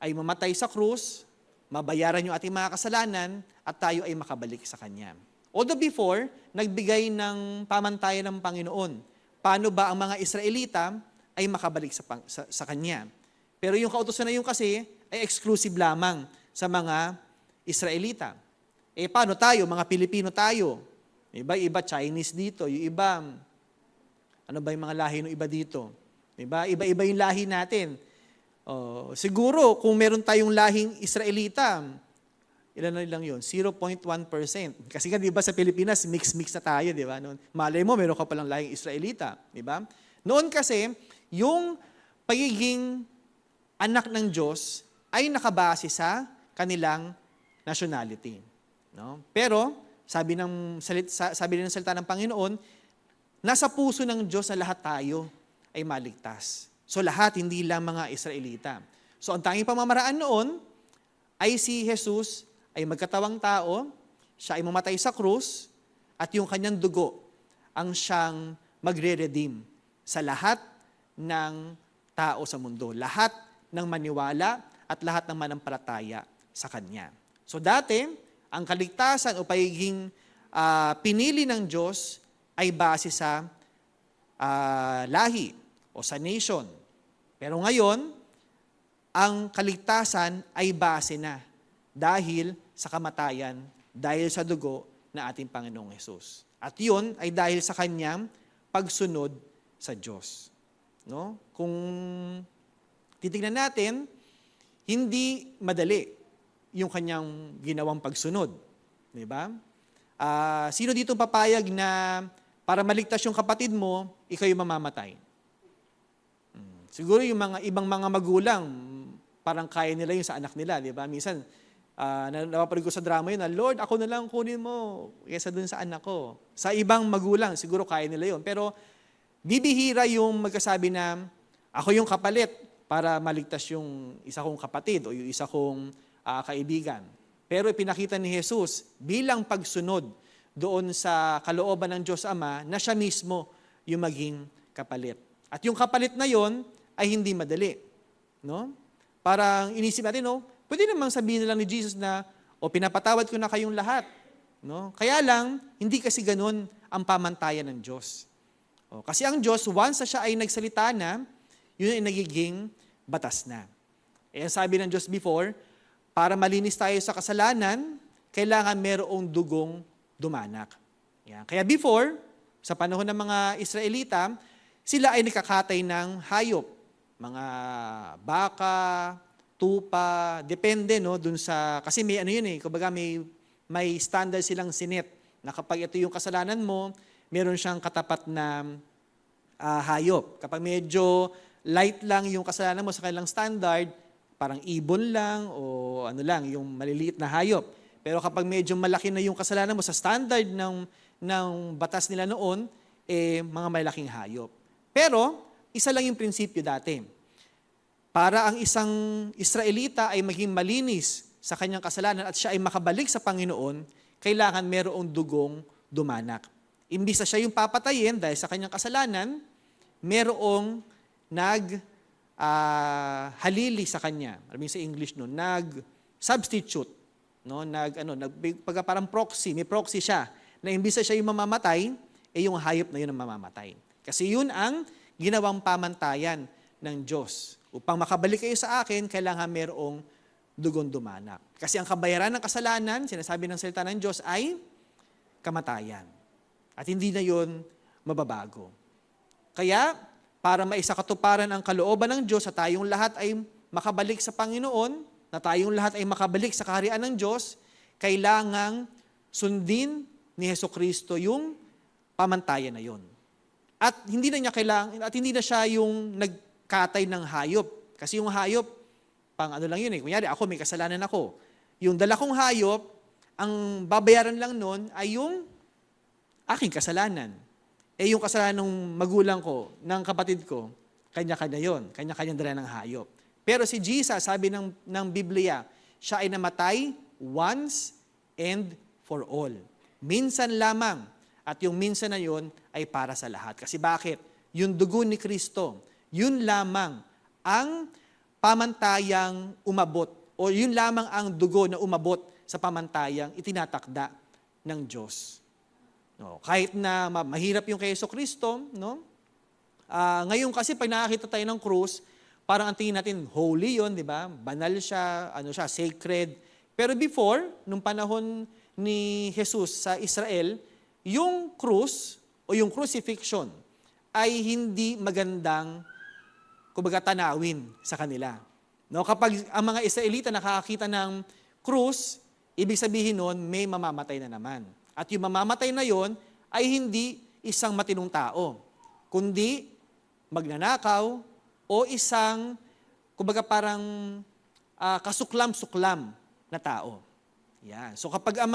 ay mamatay sa krus, mabayaran yung ating mga kasalanan at tayo ay makabalik sa Kanya. Although before, nagbigay ng pamantayan ng Panginoon. Paano ba ang mga Israelita ay makabalik sa Kanya? Pero yung kautusan na yun kasi ay exclusive lamang sa mga Israelita. Paano tayo? Mga Pilipino tayo. Iba Chinese dito. Yung iba, ano ba yung mga lahi ng iba dito? Iba-iba yung lahi natin. Siguro, kung meron tayong lahing Israelita, ilan na lang yun? 0.1%. Kasi nga, di ba, sa Pilipinas, mix-mix na tayo, di ba? Noon, malay mo, meron ka palang lahing Israelita, di ba? Noon kasi, yung pagiging anak ng Diyos ay nakabase sa kanilang nationality. No? Pero, sabi ng salita ng Panginoon, nasa puso ng Diyos na lahat tayo ay maligtas. So lahat, hindi lang mga Israelita. So ang tanging pamamaraan noon ay si Jesus ay magkatawang tao, siya ay mamatay sa krus, at yung kanyang dugo ang siyang magre-redeem sa lahat ng tao sa mundo. Lahat ng maniwala at lahat ng manampalataya sa Kanya. So dati, ang kaligtasan o pagiging pinili ng Diyos ay base sa lahi o sa nation. Pero ngayon, ang kaligtasan ay base na dahil sa kamatayan, dahil sa dugo na ating Panginoong Hesus. At yun ay dahil sa Kanyang pagsunod sa Diyos. No? Kung titignan natin, hindi madali yung Kanyang ginawang pagsunod. Di ba? Sino dito papayag na para maligtas yung kapatid mo, ikaw yung mamamatay? Siguro yung mga ibang mga magulang, parang kaya nila yung sa anak nila, di ba? Minsan, napapanood ko sa drama yun, Lord, ako na lang kunin mo kaysa dun sa anak ko. Sa ibang magulang, siguro kaya nila yun. Pero bibihira yung magkasabi na ako yung kapalit para maligtas yung isa kong kapatid o yung isa kong kaibigan. Pero ipinakita ni Jesus bilang pagsunod doon sa kalooban ng Diyos Ama na siya mismo yung maging kapalit. At yung kapalit na yon ay hindi madali. No? Parang inisip natin, no? Pwede namang sabihin na lang ni Jesus na, pinapatawad ko na kayong lahat. No? Kaya lang, hindi kasi ganun ang pamantayan ng Diyos. Kasi ang Diyos, once na siya ay nagsalita na, yun ay nagiging batas na. Ang sabi ng Diyos before, para malinis tayo sa kasalanan, kailangan merong dugong dumanak. Yan. Kaya before, sa panahon ng mga Israelita, sila ay nakakatay ng hayop. Mga baka, tupa, depende no dun sa kasi may ano yun kumbaga may standard silang sinet na kapag ito yung kasalanan mo, meron siyang katapat na hayop. Kapag medyo light lang yung kasalanan mo sa kanilang standard, parang ibon lang o ano lang, yung maliliit na hayop. Pero kapag medyo malaki na yung kasalanan mo sa standard ng batas nila noon, mga malaking hayop. Pero, isa lang yung prinsipyo dati. Para ang isang Israelita ay maging malinis sa kanyang kasalanan at siya ay makabalik sa Panginoon, kailangan merong dugong dumanak. Imbis na siya yung papatayin dahil sa kanyang kasalanan, merong halili sa kanya. Alam mo sa English no, nag-substitute, no, parang proxy, may proxy siya na imbis na siya yung mamamatay, yung hayop na yun ang mamamatay. Kasi yun ang ginawang pamantayan ng Diyos. Upang makabalik kayo sa akin, kailangan merong dugong dumanak. Kasi ang kabayaran ng kasalanan, sinasabi ng salita ng Diyos, ay kamatayan. At hindi na yun mababago. Kaya, para maisakatuparan ang kalooban ng Diyos sa tayong lahat ay makabalik sa Panginoon, na tayong lahat ay makabalik sa kaharian ng Diyos, kailangang sundin ni Hesukristo yung pamantayan na yon. At hindi na siya yung nagkatay ng hayop. Kasi yung hayop, pang ano lang yun kunyari ako, may kasalanan ako. Yung dala kong hayop, ang babayaran lang nun ay yung aking kasalanan. Yung kasalanan ng magulang ko, ng kapatid ko, kanya-kanya yun. Kanya-kanya dala ng hayop. Pero si Jesus, sabi ng Biblia, siya ay namatay once and for all. Minsan lamang. At yung minsan na yun ay para sa lahat. Kasi bakit? Yung dugo ni Kristo, yun lamang ang pamantayang umabot. O yun lamang ang dugo na umabot sa pamantayang itinatakda ng Diyos. No, kahit na mahirap yung kay Jesucristo, no? Ngayon kasi pag nakakita tayo ng krus, parang ang tingin natin holy yun, di ba? Banal siya, sacred. Pero before, nung panahon ni Jesus sa Israel, yung krus o yung crucifixion ay hindi magandang tanawin sa kanila. No, kapag ang mga Israelita nakakita ng krus, ibig sabihin nun, may mamamatay na naman. At yung mamamatay na yon ay hindi isang matinong tao, kundi magnanakaw o isang, kumbaga parang kasuklam-suklam na tao. Yan. So kapag ang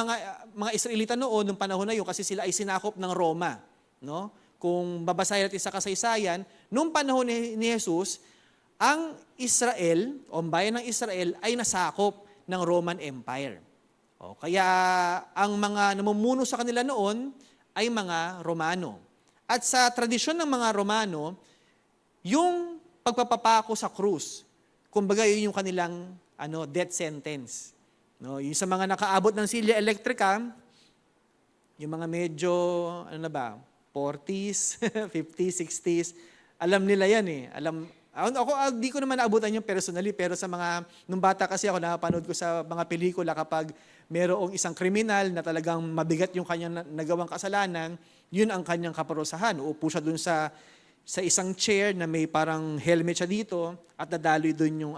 mga Israelita noon, nung panahon na yun, kasi sila ay sinakop ng Roma, no? Kung babasahin natin sa kasaysayan, nung panahon ni Jesus, ang Israel, o ang bayan ng Israel, ay nasakop ng Roman Empire. O, kaya ang mga namumuno sa kanila noon ay mga Romano. At sa tradisyon ng mga Romano, yung pagpapapako sa krus, kumbaga yun yung kanilang death sentence. No, yung sa mga nakaabot ng silya elektrika, yung mga medyo, 40s, 50s, 60s, alam nila yan eh. Ako, di ko naman naabutan yung personally, pero sa mga, nung bata kasi ako, napanood ko sa mga pelikula kapag merong isang kriminal na talagang mabigat yung kanyang nagawang kasalanan, yun ang kanyang kaparusahan. Uupo siya dun sa isang chair na may parang helmet siya dito at dadaloy dun yung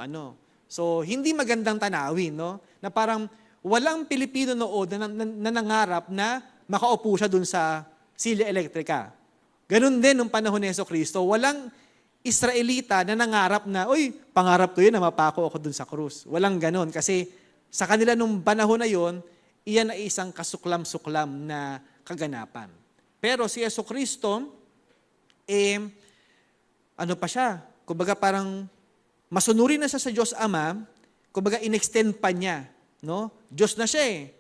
So, hindi magandang tanawin, no? Na parang walang Pilipino noon na nangarap na makaupo siya dun sa silya elektrika. Ganun din nung panahon ni Jesucristo, walang Israelita na nangarap na, pangarap ko yun na mapako ako dun sa krus. Walang ganun. Kasi sa kanila nung panahon na yun, iyan ay isang kasuklam-suklam na kaganapan. Pero si Jesucristo, pa siya? Kumbaga parang masunurin na siya sa Diyos Ama, kumbaga in-extend pa niya. No? Diyos na siya eh.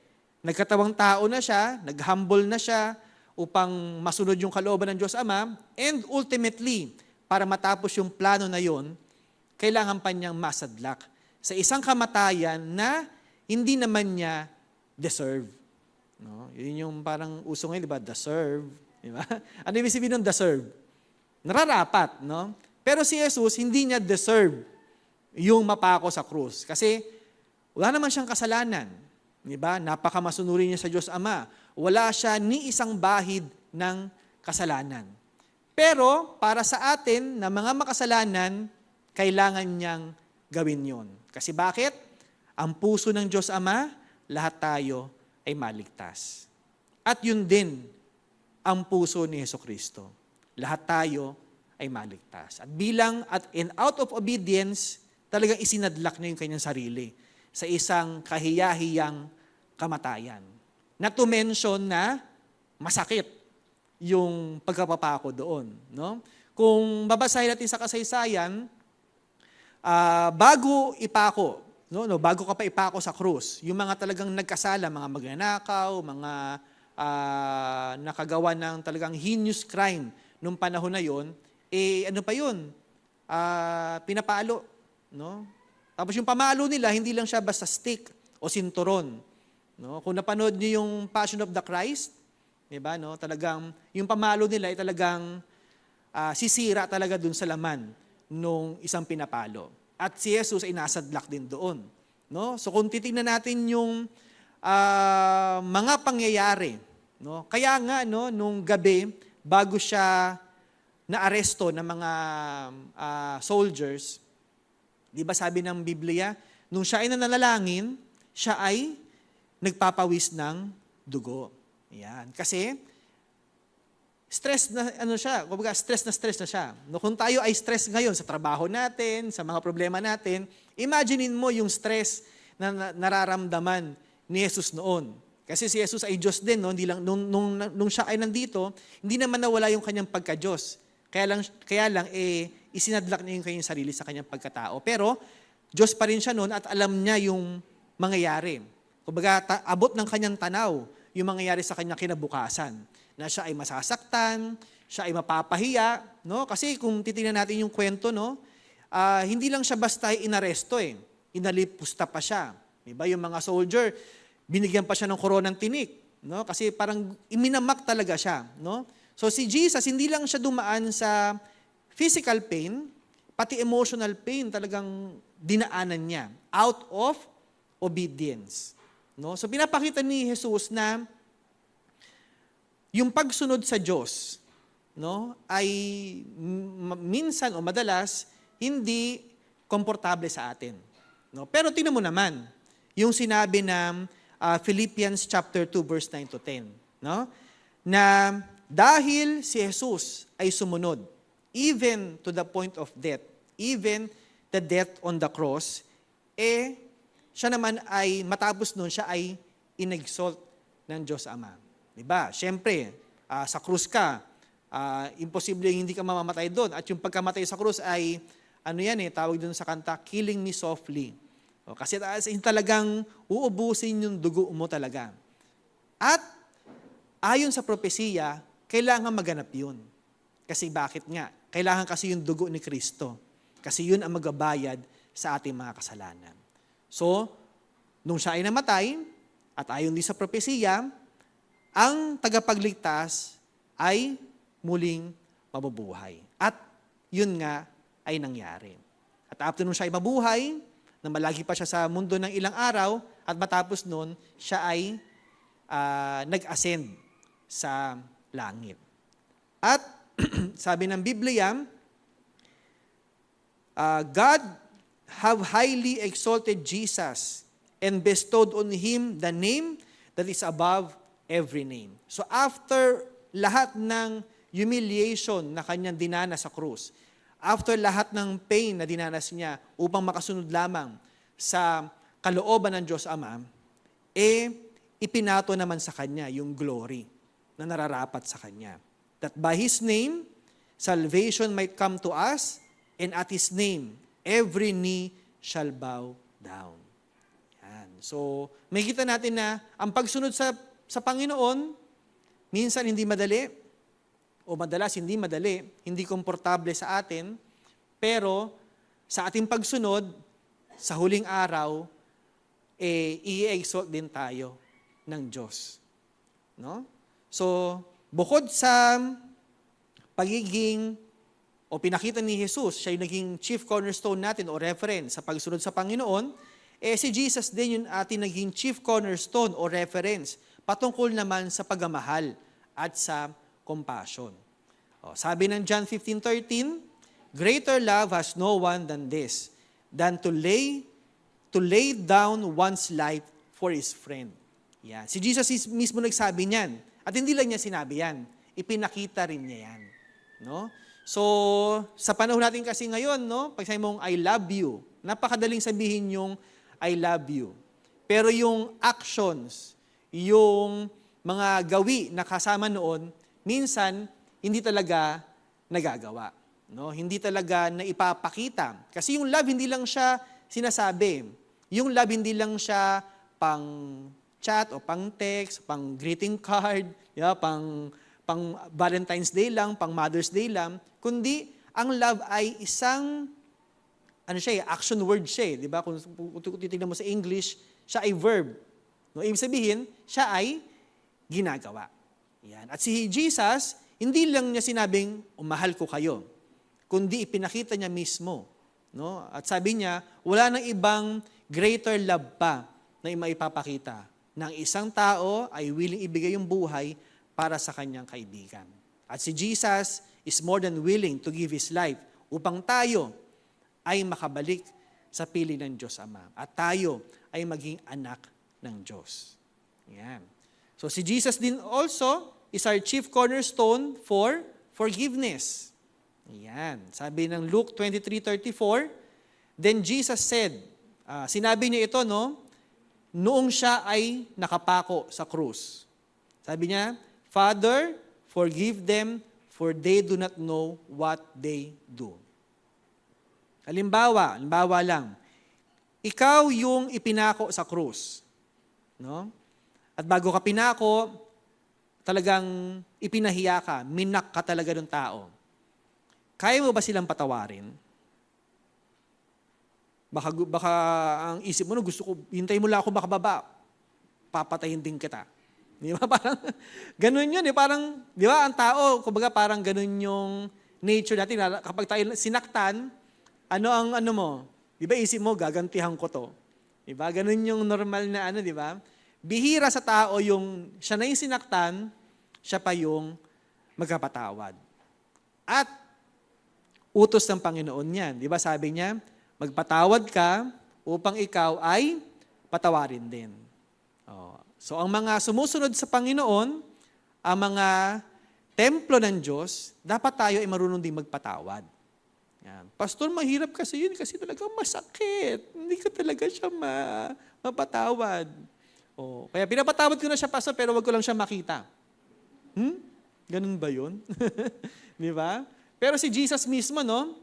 Nagkatawang tao na siya, nag-humble na siya upang masunod yung kalooban ng Diyos Ama, and ultimately, para matapos yung plano na yon, kailangan pa niyang masadlak sa isang kamatayan na hindi naman niya deserve. No? Yun yung parang uso ngayon, di ba? Deserve. Di ba? Ano ibig sabihin ng deserve? Nararapat, no? Pero si Jesus, hindi niya deserve yung mapako sa krus. Kasi wala naman siyang kasalanan. Di ba? Napakamasunurin niya sa Diyos Ama. Wala siya ni isang bahid ng kasalanan. Pero para sa atin na mga makasalanan, kailangan niyang gawin yon. Kasi bakit? Ang puso ng Diyos Ama, lahat tayo ay maligtas. At yun din ang puso ni Jesucristo. Lahat tayo ay maligtas. At out of obedience, talagang isinadlak niya yung kanyang sarili sa isang kahiyahiyang kamatayan. Not to mention na masakit yung pagkapapako doon. No? Kung babasahin natin sa kasaysayan, bago ipako, bago ka pa ipako sa krus, yung mga talagang nagkasala, mga magnanakaw, mga nakagawa ng talagang heinous crime nung panahon na yon, pinapalo. No? Tapos yung pamalo nila, hindi lang siya basta stick o sinturon. No? Kung napanood niyo yung Passion of the Christ, diba, no? Talagang, yung pamalo nila ay talagang sisira talaga dun sa laman nung isang pinapalo. At si Jesus ay nasadlak din doon. No? So kung titingnan natin yung mga pangyayari, no? Kaya nga, no, nung gabi, bago siya naaresto ng mga soldiers, di ba sabi ng Biblia, nung siya ay nanalangin, siya ay nagpapawis ng dugo. Yan. Kasi, stress na siya, kumbaga stress na siya. No, kung tayo ay stress ngayon sa trabaho natin, sa mga problema natin, imaginein mo yung stress na nararamdaman ni Jesus noon. Kasi si Jesus ay Diyos din, no? Hindi lang, nung siya ay nandito, hindi naman nawala yung kanyang pagka-Diyos. Kaya lang isinadlak niya yung kanyang sarili sa kanyang pagkatao. Pero, Diyos pa rin siya noon at alam niya yung mangyayari. Kumbaga, abot ng kanyang tanaw yung mangyayari sa kanyang kinabukasan. Na siya ay masasaktan, siya ay mapapahiya. No? Kasi kung titingnan natin yung kwento, no? Hindi lang siya basta inaresto eh. Inalipusta pa siya. Diba? Yung mga soldier, binigyan pa siya ng koronang tinik. No? Kasi parang iminamak talaga siya. No? So si Jesus, hindi lang siya dumaan sa physical pain, pati emotional pain talagang dinaanan niya out of obedience. No? So pinapakita ni Jesus na yung pagsunod sa Diyos, no, ay minsan o madalas hindi komportable sa atin. No? Pero tingnan mo naman, yung sinabi na Philippians chapter 2 verse 9 to 10, no? Na dahil si Jesus ay sumunod even to the point of death, even the death on the cross, siya naman ay matapos noon siya ay inexalt ng Diyos Ama. 'Di ba? Siyempre, sa krus ka, imposible hindi ka mamamatay doon. At yung pagkamatay sa krus ay tawag doon sa kanta, killing me softly. Kasi talagang uubusin yung dugo mo talaga. At ayon sa propesiya, kailangan maganap yun. Kasi bakit nga? Kailangan kasi yung dugo ni Kristo. Kasi yun ang magbabayad sa ating mga kasalanan. So, nung siya ay namatay, at ayon din sa propesiya, ang tagapagligtas ay muling mabubuhay. At yun nga ay nangyari. At after nung siya ay mabuhay, na malagi pa siya sa mundo ng ilang araw, at matapos nun, siya ay nag-ascend sa langit. At sabi ng Biblia, God have highly exalted Jesus and bestowed on Him the name that is above every name. So after lahat ng humiliation na kanyang dinanas sa krus, after lahat ng pain na dinanas niya upang makasunod lamang sa kalooban ng Diyos Ama, ipinato naman sa kanya yung glory na nararapat sa kanya. That by His name, salvation might come to us, and at His name, every knee shall bow down. Yan. So, may kita natin na ang pagsunod sa Panginoon, minsan hindi madali, o madalas hindi madali, hindi komportable sa atin, pero sa ating pagsunod, sa huling araw, i-exalt din tayo ng Diyos. No? So, bukod sa pagiging o pinakita ni Jesus, siya yung naging chief cornerstone natin o reference sa pagsunod sa Panginoon, si Jesus din yung ating naging chief cornerstone o reference patungkol naman sa pagmamahal at sa compassion. Sabi ng John 15:13, greater love has no one than this, than to lay down one's life for his friend. Yan. Si Jesus mismo nagsabi niyan. At hindi lang niya sinabi yan. Ipinakita rin niya yan. No? So, sa panahon natin kasi ngayon, no, pag sabi mong I love you, napakadaling sabihin yung I love you. Pero yung actions, yung mga gawi na kasama noon, minsan, hindi talaga nagagawa. No? Hindi talaga naipapakita. Kasi yung love, hindi lang siya sinasabi. Yung love, hindi lang siya pang chat o pang text, pang greeting card, pang Valentine's Day lang, pang Mother's Day lang, kundi ang love ay isang action word siya, di ba? Kung titignan mo sa English, siya ay verb. No, ibig sabihin, siya ay ginagawa. Yan. At si Jesus, hindi lang niya sinabing, mahal ko kayo, kundi ipinakita niya mismo. No? At sabi niya, wala nang ibang greater love pa na maipapakita ng isang tao ay willing ibigay yung buhay para sa kanyang kaibigan. At si Jesus is more than willing to give His life upang tayo ay makabalik sa piling ng Diyos Ama. At tayo ay maging anak ng Diyos. Yan. So si Jesus din also is our chief cornerstone for forgiveness. Yan. Sabi ng Luke 23:34, then Jesus said, sinabi niya ito, no? Noong siya ay nakapako sa krus. Sabi niya, Father, forgive them, for they do not know what they do. Halimbawa lang, ikaw yung ipinako sa krus. No? At bago ka pinako, talagang ipinahiya ka, minak ka talaga ng tao. Kaya mo ba silang patawarin? Baka ang isip mo, gusto ko, hintayin mo lang ako makababa, papatayin din kita. Di ba? Parang, ganun yun eh. Parang, di ba, ang tao, kumbaga parang ganun yung nature natin. Kapag tayo sinaktan, ano mo? Di ba, isip mo, gagantihan ko to. Di ba? Ganun yung normal na di ba? Bihira sa tao yung, siya na yung sinaktan, siya pa yung magkapatawad. At, utos ng Panginoon yan. Di ba, sabi niya, magpatawad ka upang ikaw ay patawarin din. So ang mga sumusunod sa Panginoon, ang mga templo ng Diyos, dapat tayo ay marunong din magpatawad. Yan. Pastor, mahirap kasi yun kasi talaga masakit. Hindi ko talaga siya mapatawad. Kaya pinapatawad ko na siya, Pastor, pero wag ko lang siya makita. Ganun ba yun? Di ba? Pero si Jesus mismo, no?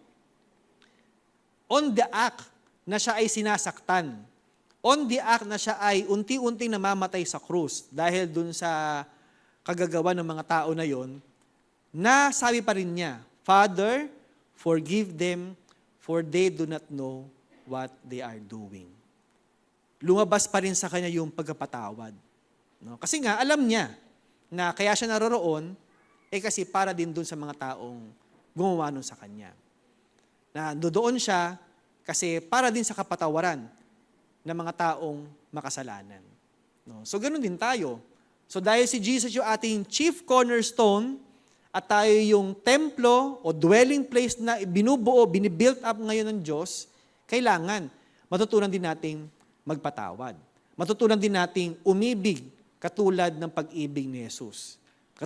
On the act na siya ay sinasaktan. On the act na siya ay unti-unting namamatay sa krus dahil dun sa kagagawa ng mga tao na yon, na sabi pa rin niya, Father, forgive them, for they do not know what they are doing. Lumabas pa rin sa kanya yung pagkapatawad. No? Kasi nga, alam niya na kaya siya naroroon, kasi para din dun sa mga taong gumawa nun sa kanya. Na doon siya kasi para din sa kapatawaran ng mga taong makasalanan. No? So, ganun din tayo. So dahil si Jesus yung ating chief cornerstone at tayo yung templo o dwelling place na binubuo, binibuild up ngayon ng Diyos, kailangan matutunan din nating magpatawad. Matutunan din nating umibig katulad ng pag-ibig ni Jesus.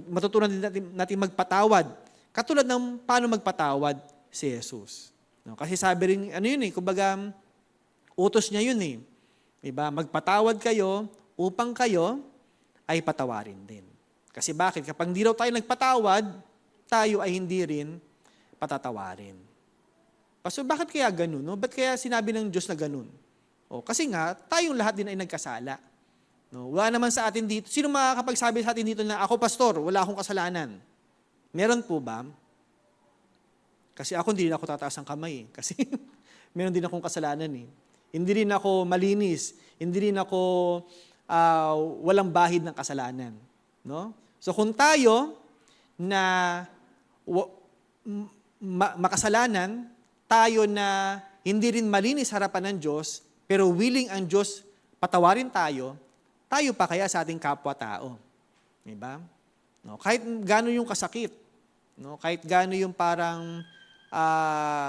Matutunan din natin magpatawad katulad ng paano magpatawad si Jesus. No? Kasi sabi rin, kumbaga, utos niya yun eh. Diba? Magpatawad kayo upang kayo ay patawarin din. Kasi bakit? Kapag hindi raw tayo nagpatawad, tayo ay hindi rin patatawarin. Pastor, bakit kaya ganun? No? Ba't kaya sinabi ng Diyos na ganun? Kasi nga, tayong lahat din ay nagkasala. No? Wala naman sa atin dito. Sino makakapagsabi sa atin dito na, ako pastor, wala akong kasalanan? Meron po ba? Kasi ako hindi rin ako tataas ang kamay. Kasi meron din akong kasalanan eh. Hindi rin ako malinis. Hindi rin ako walang bahid ng kasalanan. No? So kung tayo na makasalanan, tayo na hindi rin malinis harapan ng Diyos, pero willing ang Diyos patawarin tayo, tayo pa kaya sa ating kapwa-tao. Diba? No? Kahit gaano yung kasakit, no? Kahit gaano yung parang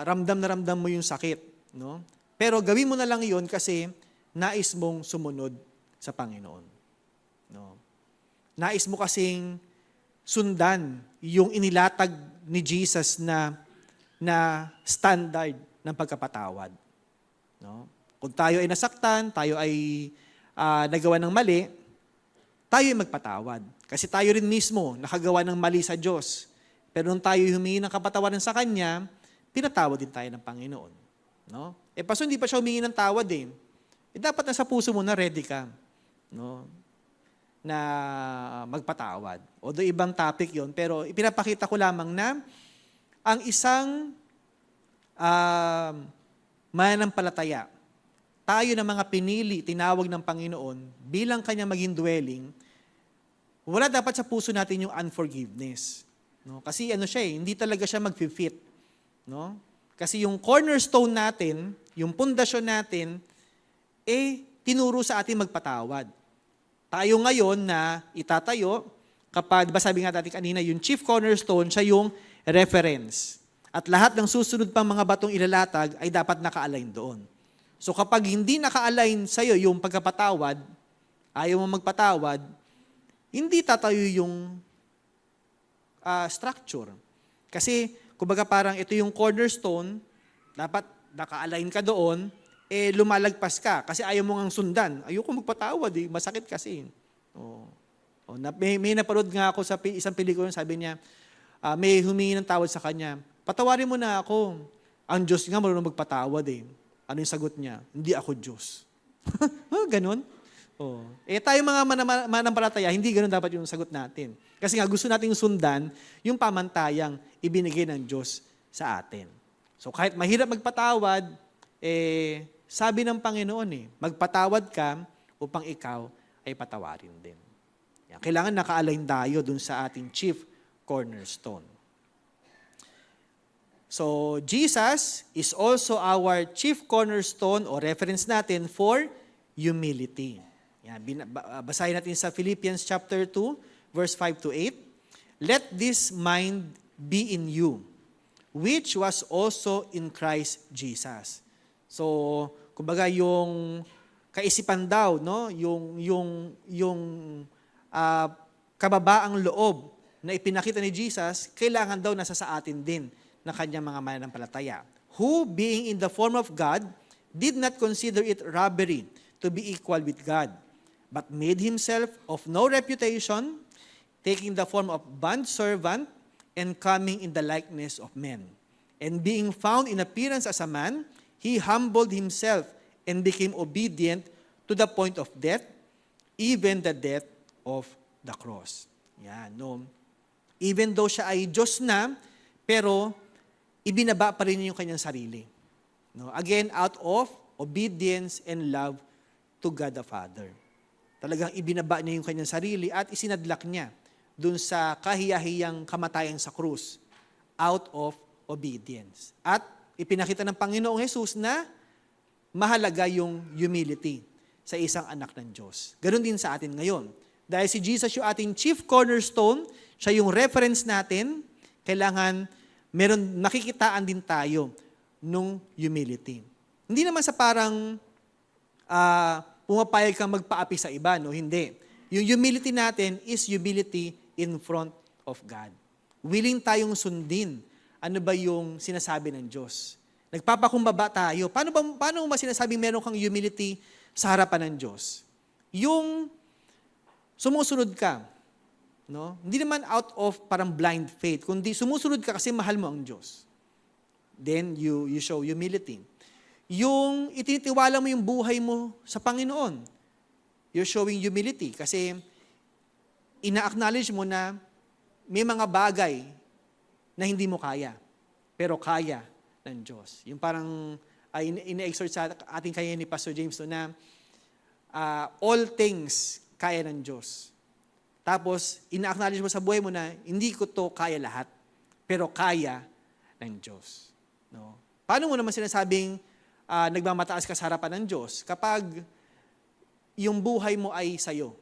ramdam na ramdam mo yung sakit. No? Pero gawin mo na lang yun kasi nais mong sumunod sa Panginoon. No? Nais mo kasing sundan yung inilatag ni Jesus na standard ng pagkapatawad. No? Kung tayo ay nasaktan, tayo ay nagawa ng mali, tayo ay magpatawad. Kasi tayo rin mismo nakagawa ng mali sa Diyos. Pero nung tayo humingi ng kapatawaran sa Kanya, pinatawad din tayo ng Panginoon. No? Pastor, hindi pa siya humingi ng tawad eh. Dapat nasa puso mo na ready ka. No? Na magpatawad. Although ibang topic yon, pero ipinapakita ko lamang na ang isang mananampalataya, tayo na mga pinili, tinawag ng Panginoon, bilang Kanya maging dwelling, wala dapat sa puso natin yung unforgiveness. No? Kasi siya hindi talaga siya mag-fit. No? Kasi yung cornerstone natin, yung pundasyon natin, tinuro sa atin magpatawad. Tayo ngayon na itatayo, kapag, sabi nga natin kanina, yung chief cornerstone, siya yung reference. At lahat ng susunod pang mga batong ilalatag ay dapat naka-align doon. So kapag hindi naka-align sa'yo yung pagkapatawad, ayaw mo magpatawad, hindi tatayo yung structure. Kasi, kumbaga parang ito yung cornerstone, dapat naka-align ka doon, lumalagpas ka kasi ayaw mo ngang sundan. Ayoko magpatawad masakit kasi. May napanood nga ako sa isang pelikula, sabi niya, may humingi ng tawad sa kanya, patawarin mo na ako. Ang Diyos nga marunong magpatawad Ano yung sagot niya? Hindi ako Diyos. Ganon? Tayo mga manampalataya, hindi ganon dapat yung sagot natin. Kasi nga gusto nating sundan yung pamantayang ibinigay ng Diyos sa atin. So kahit mahirap magpatawad, sabi ng Panginoon magpatawad ka upang ikaw ay patawarin din. Yan. Kailangan naka-align tayo dun sa ating chief cornerstone. So, Jesus is also our chief cornerstone o reference natin for humility. Yan, basahin natin sa Philippians chapter 2, verse 5 to 8. Let this mind be in you, which was also in Christ Jesus. So, kumbaga yung kaisipan daw, no, yung kababaang loob na ipinakita ni Jesus, kailangan daw nasa sa atin din na kanyang mga mananampalataya. Who, being in the form of God, did not consider it robbery to be equal with God, but made himself of no reputation, taking the form of bondservant, and coming in the likeness of men. And being found in appearance as a man, he humbled himself and became obedient to the point of death, even the death of the cross. Yan, no? Even though siya ay Diyos na, pero ibinaba pa rin niya yung kanyang sarili. No? Again, out of obedience and love to God the Father. Talagang ibinaba niya yung kanyang sarili at isinadlak niya dun sa kahiyahiyang kamatayan sa krus out of obedience. At ipinakita ng Panginoong Jesus na mahalaga yung humility sa isang anak ng Diyos. Ganon din sa atin ngayon. Dahil si Jesus yung ating chief cornerstone, siya yung reference natin, kailangan nakikitaan din tayo nung humility. Hindi naman sa parang pumapayag kang magpaapi sa iba, no? Hindi. Yung humility natin is humility in front of God. Willing tayong sundin ano ba yung sinasabi ng Diyos. Nagpapakumbaba tayo. Paano mo sinasabing meron kang humility sa harapan ng Diyos? Yung sumusunod ka, no? Hindi naman out of parang blind faith, kundi sumusunod ka kasi mahal mo ang Diyos. Then you show humility. Yung itinitiwala mo yung buhay mo sa Panginoon, you're showing humility kasi ina-acknowledge mo na may mga bagay na hindi mo kaya, pero kaya ng Diyos. Yung parang ina-exhort sa ating kaya ni Pastor James na all things kaya ng Diyos. Tapos, ina-acknowledge mo sa buhay mo na hindi ko to kaya lahat, pero kaya ng Diyos. No? Paano mo naman sinasabing nagmamataas ka sa harapan ng Diyos kapag yung buhay mo ay sa'yo?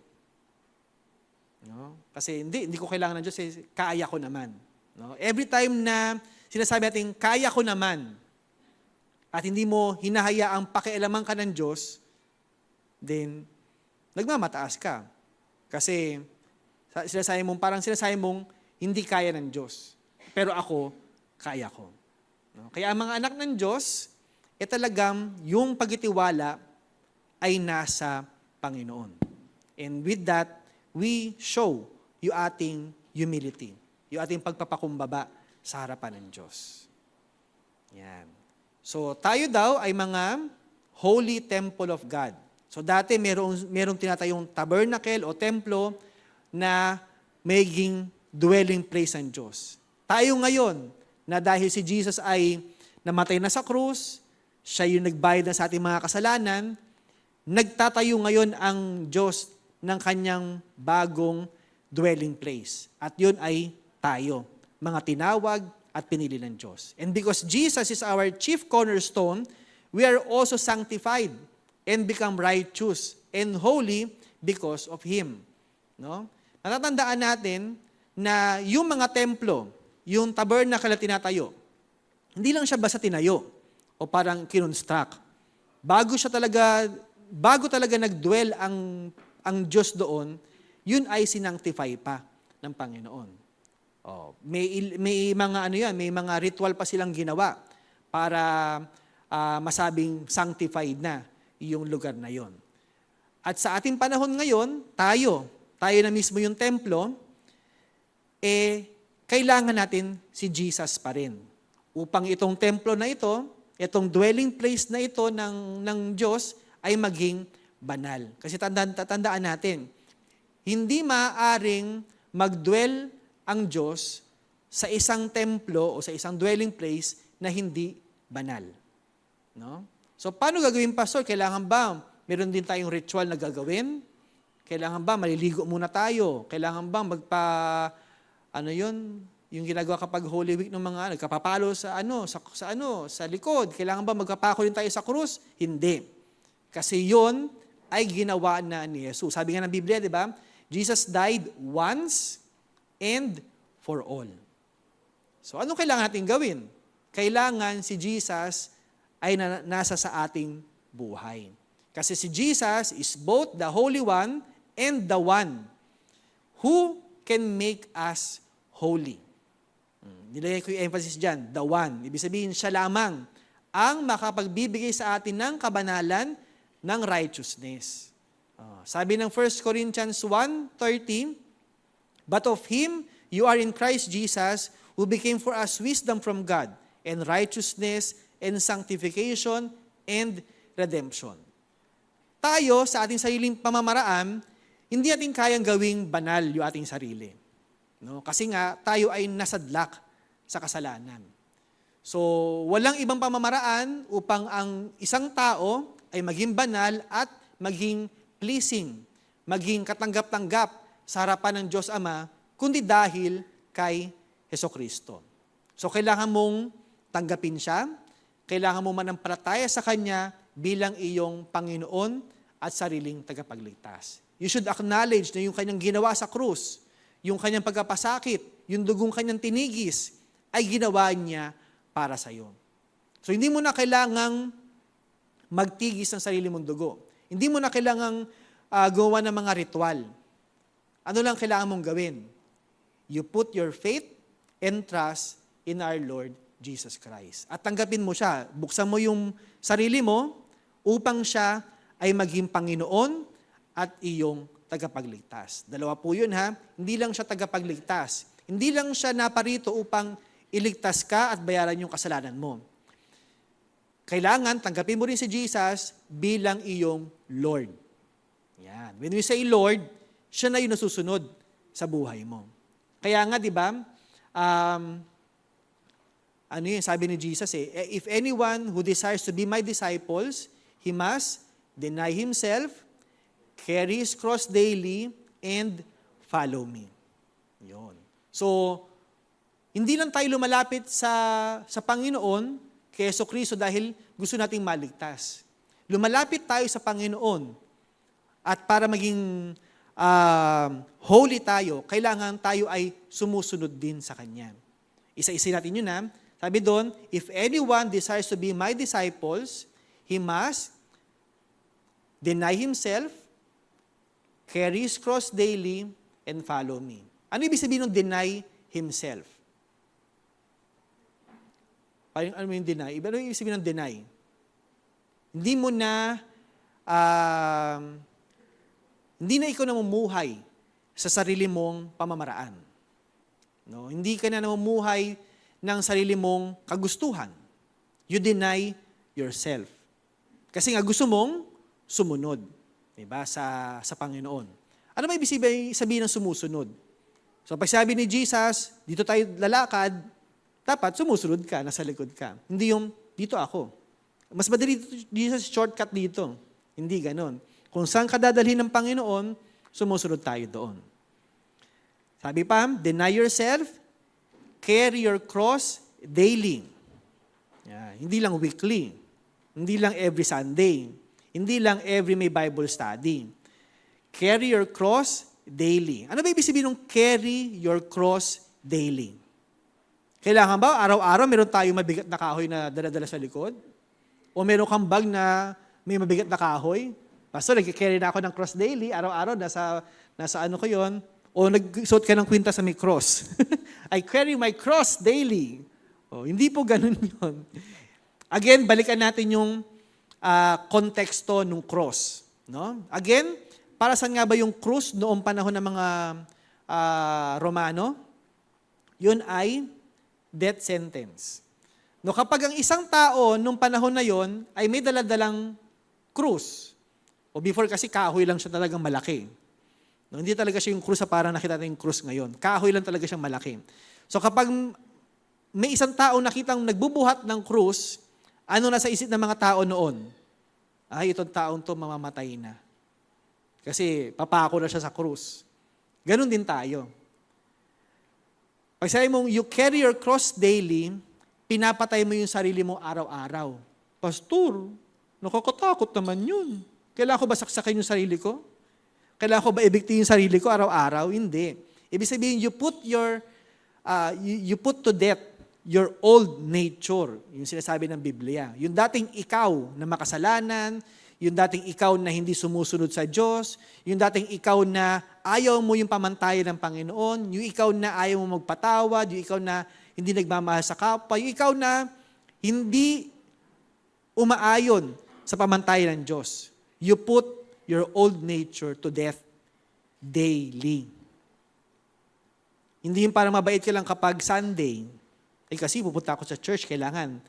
No? Kasi hindi ko kailangan ng Diyos, kaya ko naman. No? Every time na sinasabi natin, kaya ko naman, at hindi mo hinahayaang pakialaman ka ng Diyos, then nagmamataas ka. Kasi sinasabi mong hindi kaya ng Diyos. Pero ako, kaya ko. No? Kaya ang mga anak ng Diyos, talagang yung pagtitiwala ay nasa Panginoon. And with that, we show yung ating humility, yung ating pagpapakumbaba sa harapan ng Diyos. Yan. So tayo daw ay mga holy temple of God. So dati merong tinatayong tabernacle o templo na maging dwelling place ng Diyos. Tayo ngayon, na dahil si Jesus ay namatay na sa krus, siya yung nagbayad na sa ating mga kasalanan, nagtatayo ngayon ang Diyos ng kanyang bagong dwelling place. At yun ay tayo, mga tinawag at pinili ng Diyos. And because Jesus is our chief cornerstone, we are also sanctified and become righteous and holy because of Him. No? Natatandaan natin na yung mga templo, yung tabernacle na tinatayo, hindi lang siya basta tinayo o parang kinonstruct. Bago talaga nagdwell ang Diyos doon, yun ay sinanctify pa ng Panginoon. May mga ritual pa silang ginawa para masabing sanctified na yung lugar na yon. At sa ating panahon ngayon, tayo na mismo yung templo, kailangan natin si Jesus pa rin. Upang itong templo na ito, itong dwelling place na ito ng Diyos ay maging banal. Kasi tandaan natin, hindi maaaring magdwell ang Diyos sa isang templo o sa isang dwelling place na hindi banal. No? So paano gagawin, Pastor? Kailangan ba meron din tayong ritual na gagawin? Kailangan ba maliligo muna tayo? Kailangan ba yung ginagawa kapag Holy Week ng mga nagkapapalo sa likod? Kailangan ba magpapako din tayo sa krus? Hindi. Kasi yon ay ginawa na ni Jesus. Sabi nga ng Biblia, di ba? Jesus died once and for all. So ano kailangan natin gawin? Kailangan si Jesus ay nasa sa ating buhay. Kasi si Jesus is both the Holy One and the one who can make us holy. Nilagay ko yung emphasis dyan, the one. Ibig sabihin, siya lamang ang makapagbibigay sa atin ng kabanalan ng righteousness. Sabi ng 1 Corinthians 1:13, "But of Him you are in Christ Jesus, who became for us wisdom from God, and righteousness, and sanctification, and redemption." Tayo, sa ating sariling pamamaraan, hindi natin kayang gawing banal yung ating sarili. No? Kasi nga, tayo ay nasadlak sa kasalanan. So, walang ibang pamamaraan upang ang isang tao ay maging banal at maging pleasing, maging katanggap-tanggap sa harapan ng Diyos Ama, kundi dahil kay Hesukristo. So, kailangan mong tanggapin siya, kailangan mong manampalataya sa Kanya bilang iyong Panginoon at sariling tagapagligtas. You should acknowledge na yung Kanyang ginawa sa krus, yung Kanyang pagkapasakit, yung dugong Kanyang tinigis, ay ginawa niya para sa iyo. So, hindi mo na kailangang magtigis ng sarili mong dugo. Hindi mo na kailangang gumawa ng mga ritual. Ano lang kailangan mong gawin? You put your faith and trust in our Lord Jesus Christ. At tanggapin mo siya. Buksan mo yung sarili mo upang siya ay maging Panginoon at iyong tagapagligtas. Dalawa po yun ha. Hindi lang siya tagapagligtas. Hindi lang siya naparito upang iligtas ka at bayaran yung kasalanan mo. Kailangan tanggapin mo rin si Jesus bilang iyong Lord. Yan. When we say Lord, siya na yung nasusunod sa buhay mo. Kaya nga, di ba, sabi ni Jesus if anyone who desires to be my disciples, he must deny himself, carry his cross daily, and follow me. Yun. So, hindi lang tayo lumalapit sa Panginoon, kay Hesukristo dahil gusto nating maligtas. Lumalapit tayo sa Panginoon at para maging holy tayo, kailangan tayo ay sumusunod din sa Kanya. Isa-isa natin yun ha. Sabi doon, if anyone desires to be my disciples, he must deny himself, carry his cross daily, and follow me. Ano ibig sabihin ng deny himself? Ano yung deny? Ano yung ibig sabihin ng deny? Hindi mo na, hindi na ikaw namumuhay sa sarili mong pamamaraan. No? Hindi ka na namumuhay ng sarili mong kagustuhan. You deny yourself. Kasi nga gusto mong sumunod, diba? Sa Panginoon. Ano ba ibig sabihin ng sumusunod? So pag sabi ni Jesus, dito tayo lalakad, dapat sumusunod ka, nasa likod ka. Hindi yung, dito ako. Mas madali Jesus shortcut dito. Hindi ganon. Kung saan ka dadalhin ng Panginoon, sumusunod tayo doon. Sabi pa, deny yourself, carry your cross daily. Yan. Hindi lang weekly. Hindi lang every Sunday. Hindi lang every may Bible study. Carry your cross daily. Ano ba ibig sabihin ng carry your cross daily? Kailangan ba araw-araw meron tayong mabigat na kahoy na dala-dala sa likod? O meron kang bag na may mabigat na kahoy? Pastor, nag-carry na ako ng cross daily, araw-araw, nasa ano ko yon. O nagsuot ka ng kwintas sa may cross. I carry my cross daily. O, hindi po ganun yon. Again, balikan natin yung konteksto ng cross. No? Again, para saan nga ba yung krus noong panahon ng mga Romano? Yun ay death sentence. No, kapag ang isang tao nung panahon na yon ay may daladalang krus, o before kasi kahoy lang siya talagang malaki. No, hindi talaga siya yung krus sa parang nakita natin yung krus ngayon. Kahoy lang talaga siyang malaki. So kapag may isang tao nakitang nagbubuhat ng krus, ano na sa isip ng mga tao noon? Ay, itong taong to mamamatay na. Kasi papako na siya sa krus. Ganon din tayo. Pag sabi mong, you carry your cross daily, pinapatay mo yung sarili mo araw-araw. Pastor, nakakatakot naman yun. Kailangan ko ba saksakin yung sarili ko? Kailangan ko ba ibigti yung sarili ko araw-araw? Hindi. Ibig sabihin, you put to death your old nature. Yung sinasabi ng Biblia. Yung dating ikaw na makasalanan, yung dating ikaw na hindi sumusunod sa Diyos, yung dating ikaw na ayaw mo yung pamantayan ng Panginoon, yung ikaw na ayaw mo magpatawad, yung ikaw na hindi nagmamahal sa kapwa, yung ikaw na hindi umaayon sa pamantayan ng Diyos. You put your old nature to death daily. Hindi yung parang mabait ka lang kapag Sunday. Kasi pupunta ako sa church, kailangan,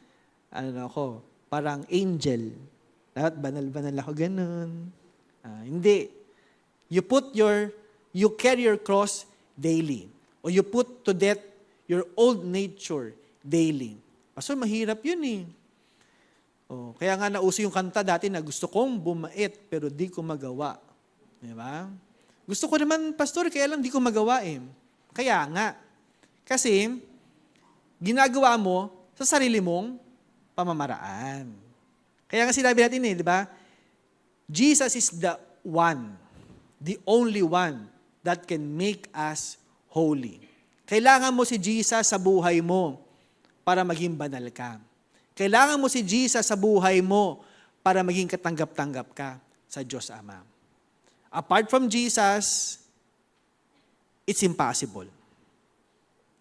parang angel. Dapat banal-banal ako, ganun. Hindi. You carry your cross daily. O you put to death your old nature daily. Pastor, mahirap yun eh. Kaya nga nauso yung kanta dati na gusto kong bumait pero di ko magawa. Di ba? Gusto ko naman, Pastor, kaya lang di ko magawa eh. Kaya nga. Kasi, ginagawa mo sa sarili mong pamamaraan. Kaya nga sinabi natin di ba? Jesus is the one, the only one that can make us holy. Kailangan mo si Jesus sa buhay mo para maging banal ka. Kailangan mo si Jesus sa buhay mo para maging katanggap-tanggap ka sa Diyos Ama. Apart from Jesus, it's impossible.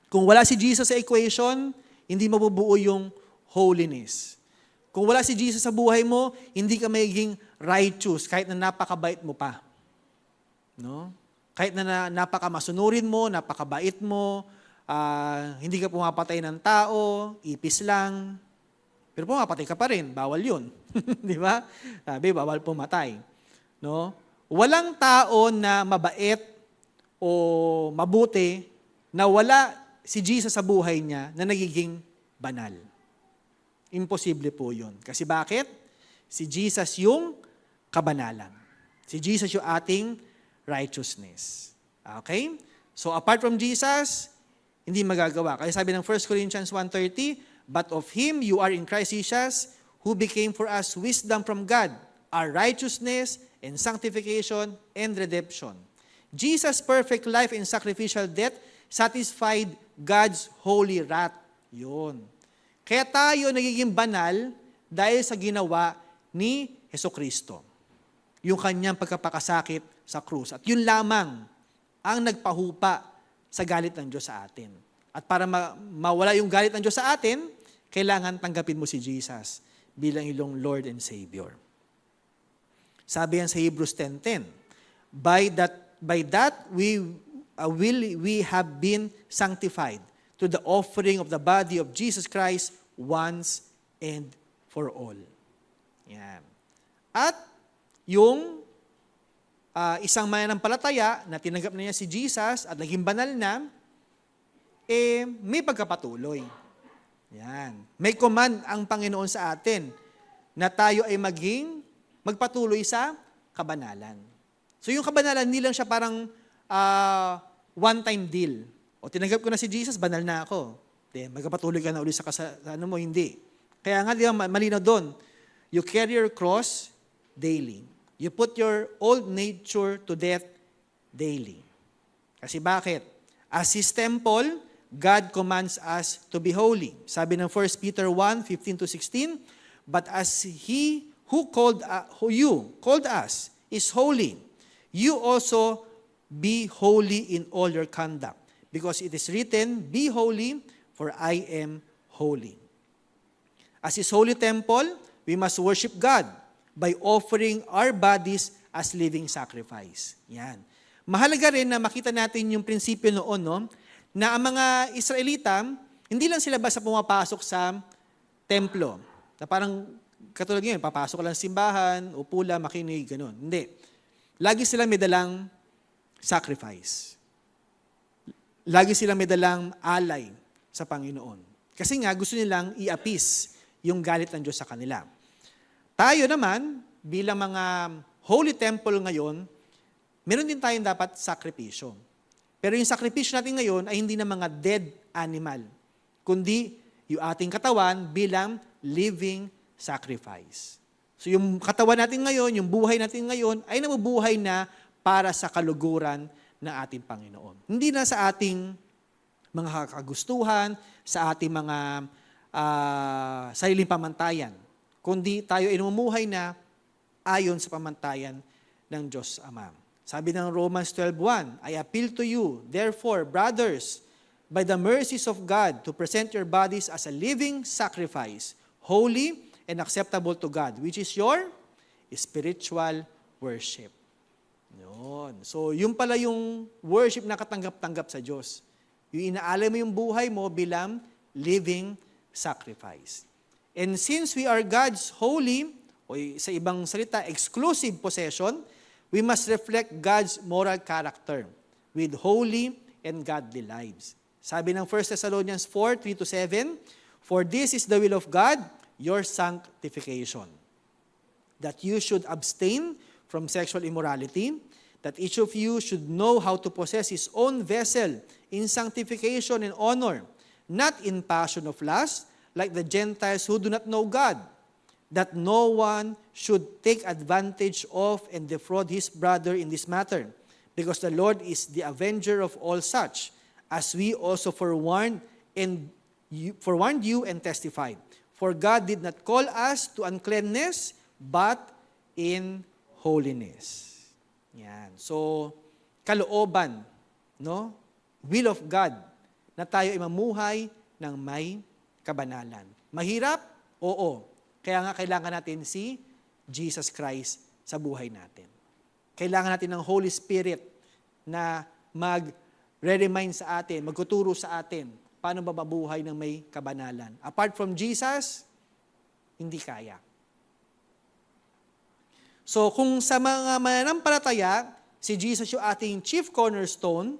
Kung wala si Jesus sa equation, hindi mabubuo yung holiness. Kung wala si Jesus sa buhay mo, hindi ka magiging righteous kahit na napakabait mo pa. No? Kahit na napakamasunurin mo, napakabait mo, hindi ka pumapatay ng tao, ipis lang. Pero pumapatay ka pa rin, bawal yun. Di ba? Sabi, bawal pumatay. No? Walang tao na mabait o mabuti na wala si Jesus sa buhay niya na nagiging banal. Imposible po yun. Kasi bakit? Si Jesus yung kabanalan. Si Jesus yung ating righteousness. Okay? So apart from Jesus, hindi magagawa. Kasi sabi ng 1 Corinthians 1:30, but of Him you are in Christ Jesus, who became for us wisdom from God, our righteousness and sanctification and redemption. Jesus' perfect life and sacrificial death satisfied God's holy wrath. Yun. Kaya tayo nagiging banal dahil sa ginawa ni Hesukristo. Yung kanyang pagkapakasakit sa krus. At yun lamang ang nagpahupa sa galit ng Diyos sa atin. At para mawala yung galit ng Diyos sa atin, kailangan tanggapin mo si Jesus bilang iyong Lord and Savior. Sabi yan sa Hebrews 10:10, By that we have been sanctified to the offering of the body of Jesus Christ once and for all. Yan. At yung isang mananampalataya na tinanggap na niya si Jesus at naging banal na, may pagkapatuloy. Yan. May command ang Panginoon sa atin na tayo ay magpatuloy sa kabanalan. So yung kabanalan, hindi lang siya parang one-time deal. O tinanggap ko na si Jesus, banal na ako. Magpatuloy ka na ulit sa kasalanan mo, hindi. Kaya nga, di ba, malinaw doon, you carry your cross daily. You put your old nature to death daily. Kasi bakit? As His temple, God commands us to be holy. Sabi ng 1 Peter 1:15-16, but as He who called us is holy, you also be holy in all your conduct. Because it is written, be holy, for I am holy. As His holy temple, we must worship God by offering our bodies as living sacrifice. Yan. Mahalaga rin na makita natin yung prinsipyo noon, no? Na ang mga Israelita, hindi lang sila basta pumapasok sa templo. Na parang katulad ngayon, papasok lang sa simbahan, upo lang, makinig, ganun. Hindi. Lagi sila may dalang sacrifice. Lagi sila may dalang alay sa Panginoon. Kasi nga, gusto nilang i-appease yung galit ng Diyos sa kanila. Tayo naman, bilang mga holy temple ngayon, meron din tayong dapat sakripisyo. Pero yung sakripisyo natin ngayon ay hindi na mga dead animal, kundi yung ating katawan bilang living sacrifice. So yung katawan natin ngayon, yung buhay natin ngayon, ay nabubuhay na para sa kaluguran ng ating Panginoon. Hindi na sa ating mga kagustuhan, sa ating mga sariling pamantayan, kundi tayo ay namumuhay na ayon sa pamantayan ng Diyos Ama. Sabi ng Romans 12:1, I appeal to you, therefore, brothers, by the mercies of God, to present your bodies as a living sacrifice, holy and acceptable to God, which is your spiritual worship. Yun. So, yun pala yung worship na katanggap-tanggap sa Diyos. Yung inaalay mo yung buhay mo bilang living sacrifice. And since we are God's holy, o sa ibang salita, exclusive possession, we must reflect God's moral character with holy and godly lives. Sabi ng 1 Thessalonians 4:3-7, for this is the will of God, your sanctification, that you should abstain from sexual immorality, that each of you should know how to possess his own vessel in sanctification and honor, not in passion of lust, like the Gentiles who do not know God, that no one should take advantage of and defraud his brother in this matter, because the Lord is the avenger of all such, as we also forewarned you and testified. For God did not call us to uncleanness, but in holiness. Yan. So, kalooban, no? Will of God, na tayo ay mamuhay ng may kabanalan. Mahirap? Oo. Kaya nga kailangan natin si Jesus Christ sa buhay natin. Kailangan natin ng Holy Spirit na mag-remind sa atin, magtuturo sa atin, paano ba mabuhay ng may kabanalan. Apart from Jesus, hindi kaya. So kung sa mga mananampalataya, si Jesus yung ating chief cornerstone,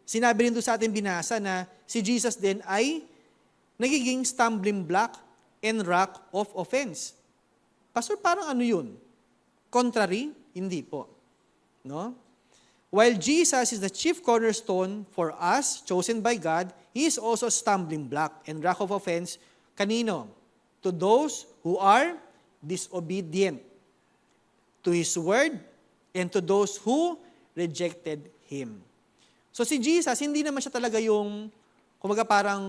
sinabi rin doon sa ating binasa na si Jesus din ay nagiging stumbling block and rock of offense. Pastor, parang ano yun? Contrary? Hindi po. No? While Jesus is the chief cornerstone for us, chosen by God, He is also a stumbling block and rock of offense. Kanino? To those who are disobedient to His word and to those who rejected Him. So si Jesus, hindi naman siya talaga yung, kumbaga parang,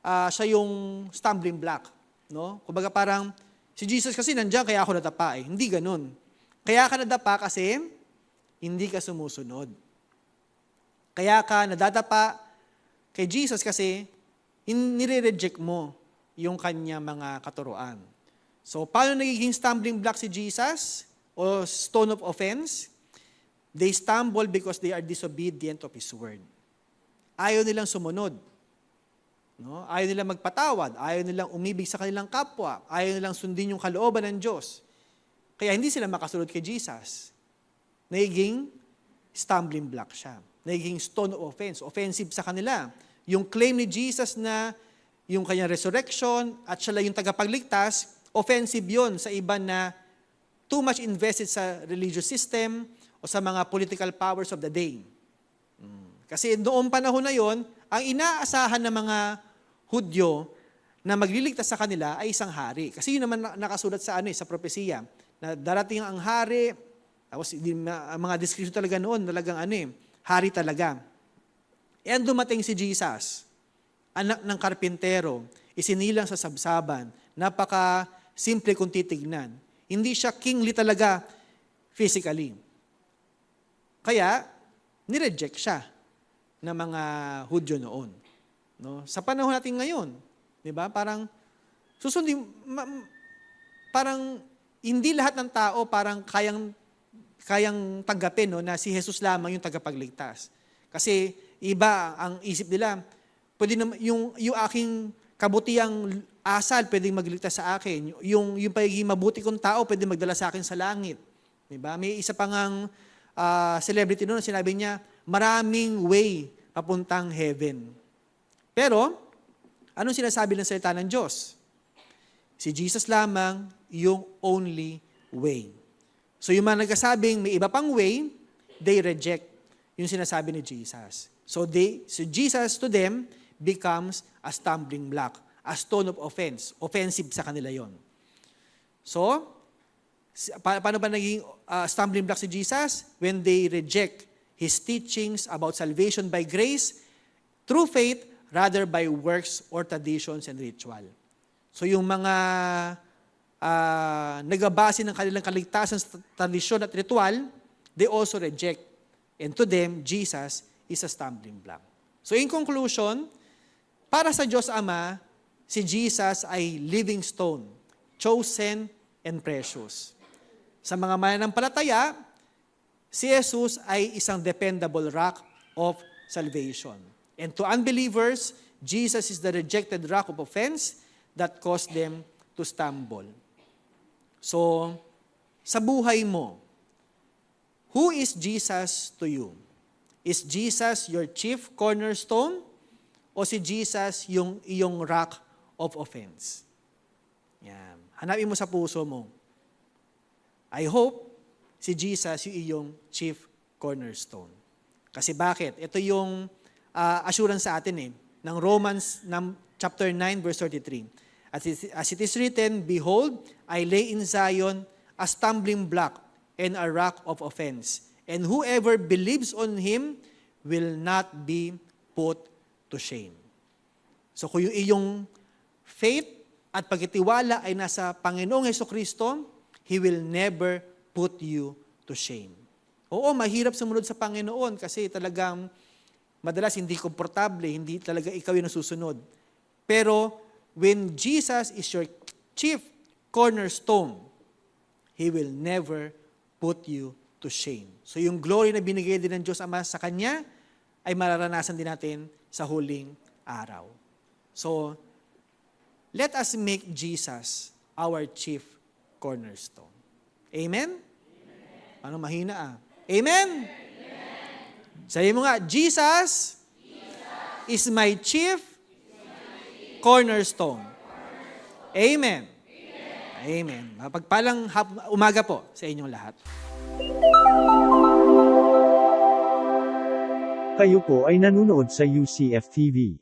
siya yung stumbling block. No? Kumbaga parang, si Jesus kasi nandiyan, kaya ako nadapa eh. Hindi ganun. Kaya ka nadapa kasi, hindi ka sumusunod. Kaya ka nadadapa kay Jesus kasi, nire-reject mo yung kanya mga katuruan. So, paano nagiging stumbling block si Jesus? O stone of offense? They stumble because they are disobedient of His word. Ayaw nilang sumunod. No? Ayaw nilang magpatawad, ayaw nilang umibig sa kanilang kapwa, ayaw nilang sundin yung kalooban ng Diyos. Kaya hindi sila makasunod kay Jesus. Nagiging stumbling block siya. Nagiging stone of offense, offensive sa kanila. Yung claim ni Jesus na yung kanyang resurrection at siya lang yung tagapagligtas, offensive yon sa iba na too much invested sa religious system o sa mga political powers of the day. Kasi noong panahon na yon, ang inaasahan ng mga Hudyo na magliligtas sa kanila ay isang hari. Kasi yun naman nakasulat sa sa propesiya, na darating ang hari, tapos mga description talaga noon, talagang hari talaga. And dumating si Jesus, anak ng karpintero, isinilang sa sabsaban, napaka-simple kung titignan. Hindi siya kingly talaga physically. Kaya, nireject siya ng mga Hudyo noon. No? Sa panahon natin ngayon, 'di ba? Parang parang hindi lahat ng tao parang kayang tanggapin na si Jesus lamang yung tagapagligtas. Kasi iba ang isip nila, pwede naman yung aking kabutiang asal pwedeng magligtas sa akin. Yung pagiging mabuti kong tao pwedeng magdala sa akin sa langit. 'Di ba? May isa pang celebrity noon, sinabi niya, maraming way papuntang heaven. Pero, anong sinasabi ng salita ng Diyos? Si Jesus lamang yung only way. So yung mga nagkasabing may iba pang way, they reject yung sinasabi ni Jesus. So Jesus to them becomes a stumbling block, a stone of offense. Offensive sa kanila yon. So, paano ba naging stumbling block si Jesus? When they reject His teachings about salvation by grace, through faith, rather by works or traditions and ritual. So yung mga nagbabase ng kanilang kaligtasan sa tradisyon at ritual, they also reject. And to them, Jesus is a stumbling block. So in conclusion, para sa Diyos Ama, si Jesus ay living stone, chosen and precious. Sa mga mananampalataya, si Jesus ay isang dependable rock of salvation. And to unbelievers, Jesus is the rejected rock of offense that caused them to stumble. So, sa buhay mo, who is Jesus to you? Is Jesus your chief cornerstone? O si Jesus yung iyong rock of offense? Yan. Hanapin mo sa puso mo. I hope si Jesus yung iyong chief cornerstone. Kasi bakit? Ito yung assurance sa atin ng Romans chapter 9 verse 33. As it is written, behold, I lay in Zion a stumbling block and a rock of offense. And whoever believes on Him will not be put to shame. So kung yung iyong faith at pagtitiwala ay nasa Panginoong Hesukristo, He will never put you to shame. Oo, mahirap sumunod sa Panginoon kasi talagang madalas hindi komportable, hindi talaga ikaw yung nasusunod. Pero when Jesus is your chief cornerstone, He will never put you to shame. So yung glory na binigay din ng Diyos Ama sa Kanya, ay mararanasan din natin sa huling araw. So, let us make Jesus our chief cornerstone. Amen? Ano mahina Amen? Sabi mo nga, Jesus is my chief cornerstone. Amen. Amen. Mapagpalang umaga po sa inyong lahat. Kayo po ay nanonood sa UCF TV.